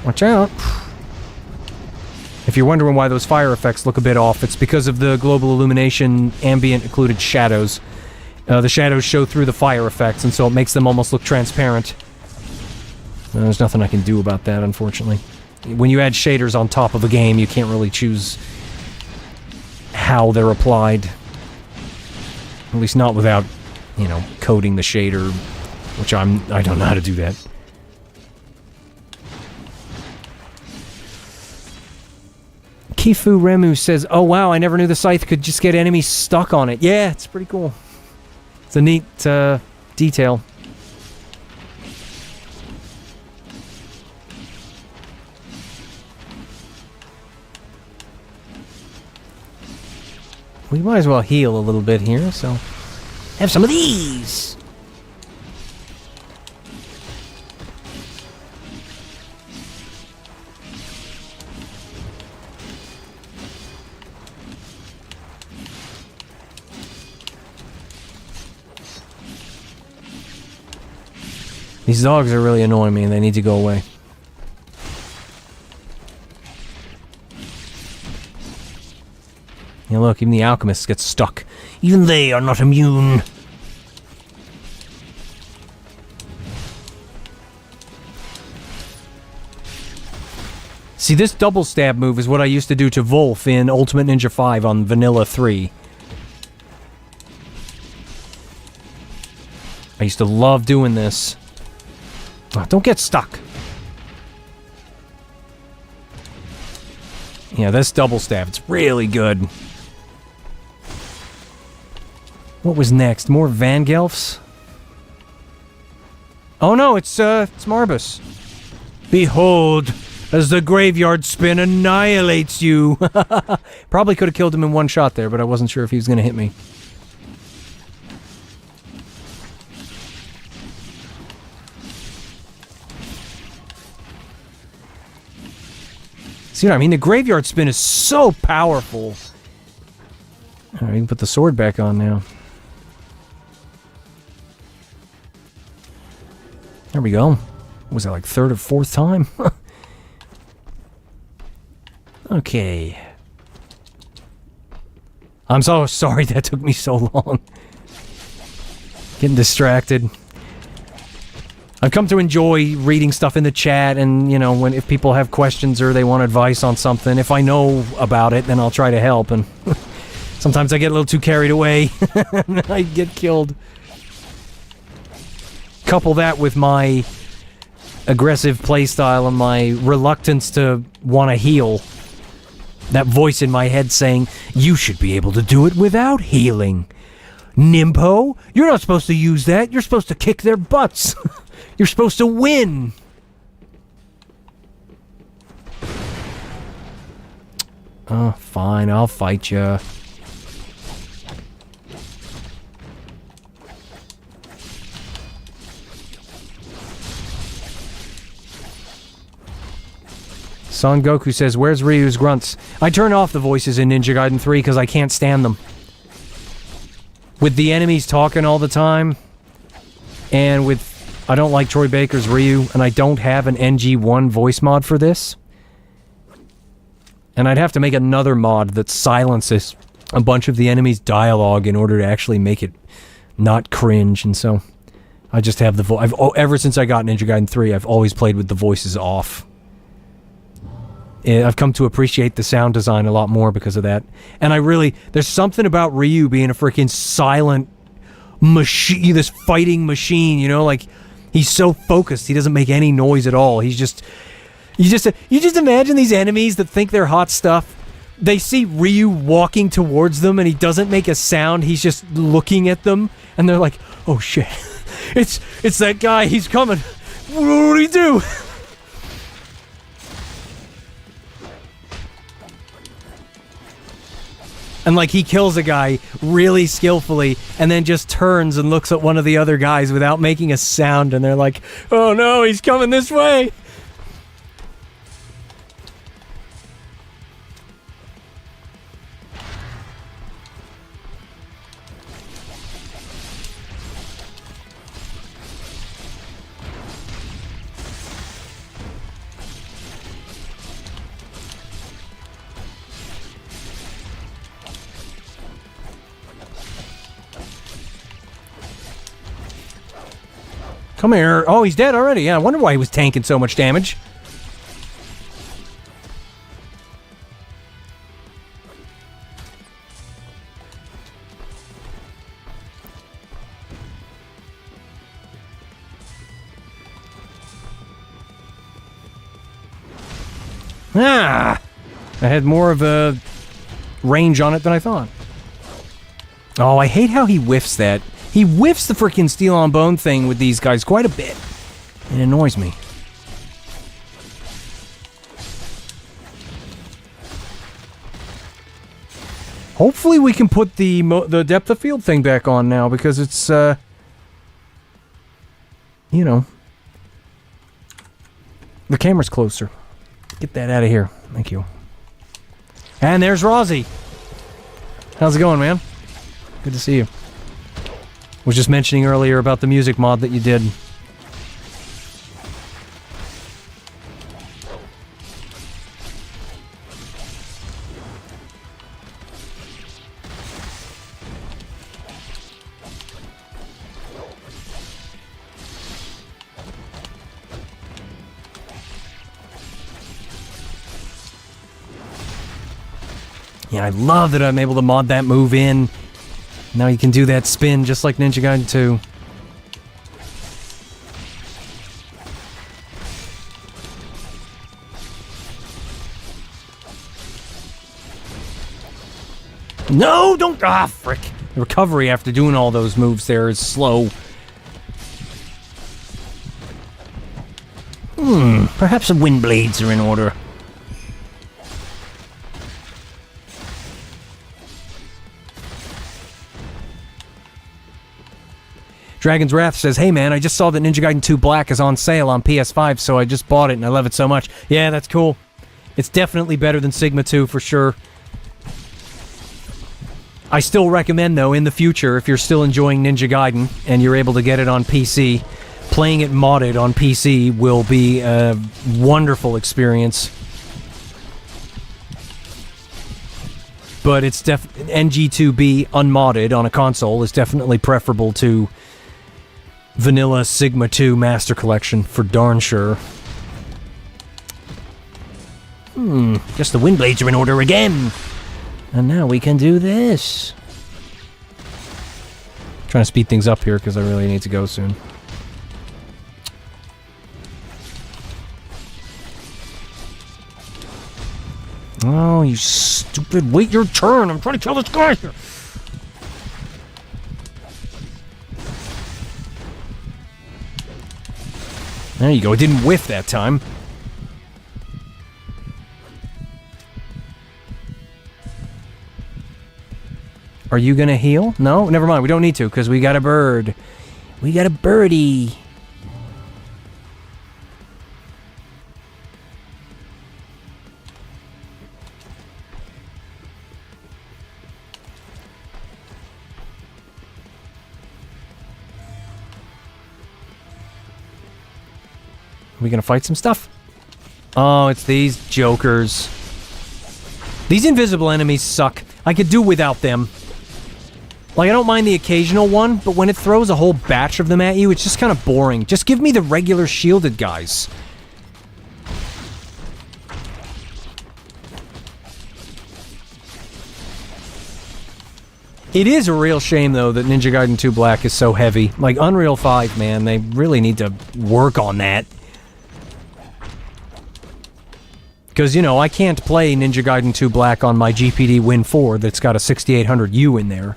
Watch out. If you're wondering why those fire effects look a bit off, it's because of the global illumination ambient occluded shadows. The shadows show through the fire effects, and so it makes them almost look transparent. There's nothing I can do about that, unfortunately. When you add shaders on top of a game, you can't really choose how they're applied. At least not without, you know, coding the shader, which I don't know how to do that. Kifu Remu says, oh wow, I never knew the scythe could just get enemies stuck on it. Yeah, it's pretty cool. It's a neat detail. We might as well heal a little bit here, so... have some of these! These dogs are really annoying me and they need to go away. Yeah, look, even the alchemists get stuck. Even they are not immune. See, this double stab move is what I used to do to Wolf in Ultimate Ninja 5 on Vanilla 3. I used to love doing this. Oh, don't get stuck. Yeah, this double stab, it's really good. What was next? More Vangelfs? Oh no, it's Marbus. Behold, as the graveyard spin annihilates you. Probably could have killed him in one shot there, but I wasn't sure if he was going to hit me. See what I mean? The graveyard spin is so powerful. Alright, we can put the sword back on now. There we go. Was that like third or fourth time? Okay. I'm so sorry that took me so long. Getting distracted. I've come to enjoy reading stuff in the chat, and, you know, if people have questions or they want advice on something, if I know about it, then I'll try to help, and sometimes I get a little too carried away, and I get killed. Couple that with my aggressive playstyle and my reluctance to want to heal. That voice in my head saying, you should be able to do it without healing. Nimpo, you're not supposed to use that. You're supposed to kick their butts. You're supposed to win. Oh, fine, I'll fight ya. Son Goku says, where's Ryu's grunts? I turn off the voices in Ninja Gaiden 3 because I can't stand them. With the enemies talking all the time, and with... I don't like Troy Baker's Ryu, and I don't have an NG1 voice mod for this. And I'd have to make another mod that silences a bunch of the enemies' dialogue in order to actually make it not cringe, and so... I just have the ever since I got Ninja Gaiden 3, I've always played with the voices off. I've come to appreciate the sound design a lot more because of that. And I really... There's something about Ryu being a freaking silent machine, this fighting machine, you know? Like, he's so focused, he doesn't make any noise at all. He's just... You just imagine these enemies that think they're hot stuff. They see Ryu walking towards them and he doesn't make a sound. He's just looking at them. And they're like, oh shit. It's that guy, he's coming. What do we do? And, like, he kills a guy really skillfully and then just turns and looks at one of the other guys without making a sound, and they're like, oh no, he's coming this way! Come here. Oh, he's dead already. Yeah, I wonder why he was tanking so much damage. Ah! I had more of a range on it than I thought. Oh, I hate how he whiffs that. He whiffs the freaking steel on bone thing with these guys quite a bit. It annoys me. Hopefully we can put the depth of field thing back on now, because it's, you know, the camera's closer. Get that out of here. Thank you. And there's Rozzy. How's it going, man? Good to see you. Was just mentioning earlier about the music mod that you did. Yeah, I love that I'm able to mod that move in. Now you can do that spin just like Ninja Gaiden 2. No, don't... Ah, frick. The recovery after doing all those moves there is slow. Perhaps the wind blades are in order. Dragon's Wrath says, hey man, I just saw that Ninja Gaiden 2 Black is on sale on PS5, so I just bought it and I love it so much. Yeah, that's cool. It's definitely better than Sigma 2 for sure. I still recommend, though, in the future, if you're still enjoying Ninja Gaiden and you're able to get it on PC, playing it modded on PC will be a wonderful experience. But it's NG3B unmodded on a console is definitely preferable to vanilla Sigma 2 Master Collection, for darn sure. Just the wind blades are in order again. And now we can do this. Trying to speed things up here because I really need to go soon. Oh, you stupid. Wait your turn. I'm trying to kill this guy here. There you go. It didn't whiff that time. Are you gonna heal? No? Never mind. We don't need to, because we got a bird. We got a birdie. Are we gonna fight some stuff? Oh, it's these jokers. These invisible enemies suck. I could do without them. Like, I don't mind the occasional one, but when it throws a whole batch of them at you, it's just kind of boring. Just give me the regular shielded guys. It is a real shame, though, that Ninja Gaiden 2 Black is so heavy. Like, Unreal 5, man, they really need to work on that. Because, you know, I can't play Ninja Gaiden 2 Black on my GPD Win 4 that's got a 6800U in there.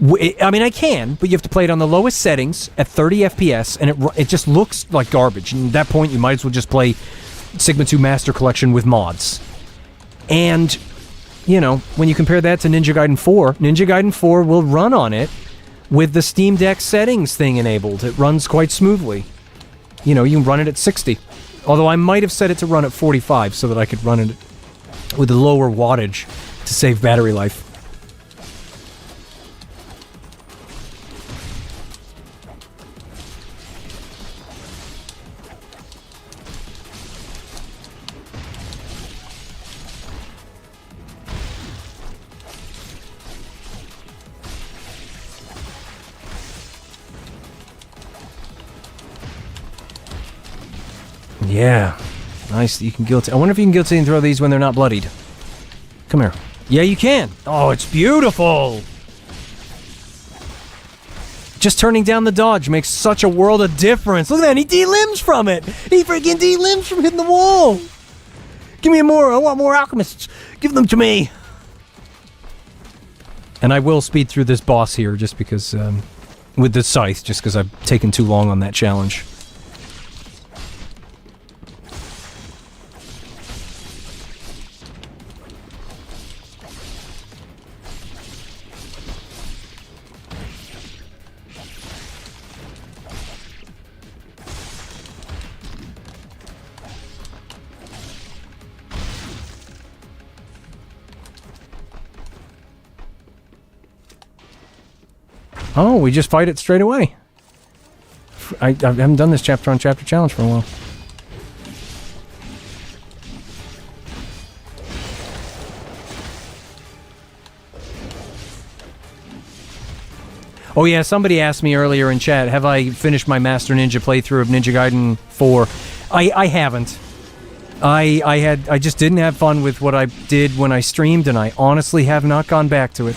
I mean, I can, but you have to play it on the lowest settings at 30 FPS, and it just looks like garbage. And at that point, you might as well just play Sigma 2 Master Collection with mods. And, you know, when you compare that to Ninja Gaiden 4 will run on it with the Steam Deck settings thing enabled. It runs quite smoothly. You know, you can run it at 60. Although I might have set it to run at 45 so that I could run it with a lower wattage to save battery life. Yeah. Nice. You can guilty. I wonder if you can guilty and throw these when they're not bloodied. Come here. Yeah, you can. Oh, it's beautiful. Just turning down the dodge makes such a world of difference. Look at that. He de-limbs from it. He freaking de-limbs from hitting the wall. Give me more. I want more alchemists. Give them to me. And I will speed through this boss here just because, with the scythe, just because I've taken too long on that challenge. Oh, we just fight it straight away. I haven't done this chapter on chapter challenge for a while. Oh yeah, somebody asked me earlier in chat, have I finished my Master Ninja playthrough of Ninja Gaiden 4? I haven't. I just didn't have fun with what I did when I streamed, and I honestly have not gone back to it.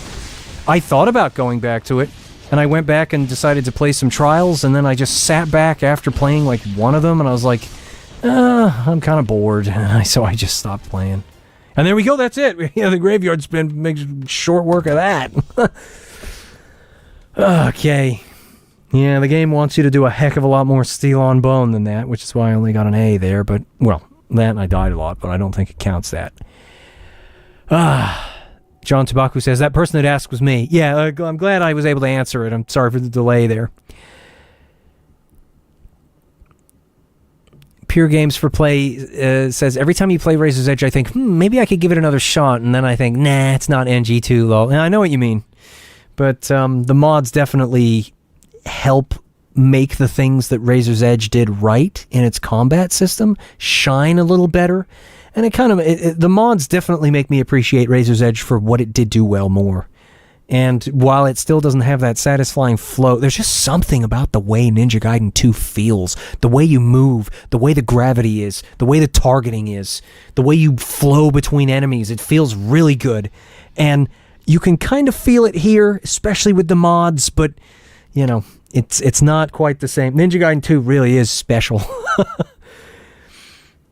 I thought about going back to it, and I went back and decided to play some trials, and then I just sat back after playing like one of them, and I was like, I'm kind of bored, so I just stopped playing. And there we go, that's it. The Graveyard Spin makes short work of that. Okay. Yeah, the game wants you to do a heck of a lot more Steel on Bone than that, which is why I only got an A there, but, well, that and I died a lot, but I don't think it counts that. John Tabaku says, that person that asked was me. Yeah, I'm glad I was able to answer it. I'm sorry for the delay there. Pure Games for Play says, every time you play Razor's Edge, I think, maybe I could give it another shot, and then I think, nah, it's not NG2, lol. And I know what you mean, but the mods definitely help make the things that Razor's Edge did right in its combat system shine a little better. And the mods definitely make me appreciate Razor's Edge for what it did do well more. And while it still doesn't have that satisfying flow, there's just something about the way Ninja Gaiden 2 feels. The way you move, the way the gravity is, the way the targeting is, the way you flow between enemies. It feels really good. And you can kind of feel it here, especially with the mods, but, you know, it's not quite the same. Ninja Gaiden 2 really is special.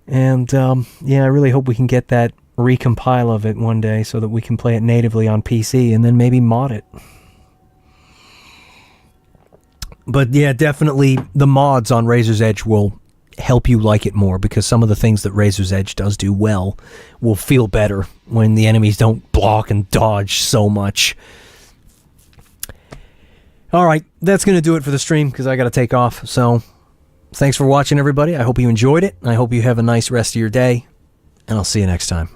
And, yeah, I really hope we can get that recompile of it one day so that we can play it natively on PC and then maybe mod it. But, yeah, definitely the mods on Razor's Edge will help you like it more, because some of the things that Razor's Edge does do well will feel better when the enemies don't block and dodge so much. Alright, that's going to do it for the stream, because I got to take off. So, thanks for watching, everybody. I hope you enjoyed it. I hope you have a nice rest of your day, and I'll see you next time.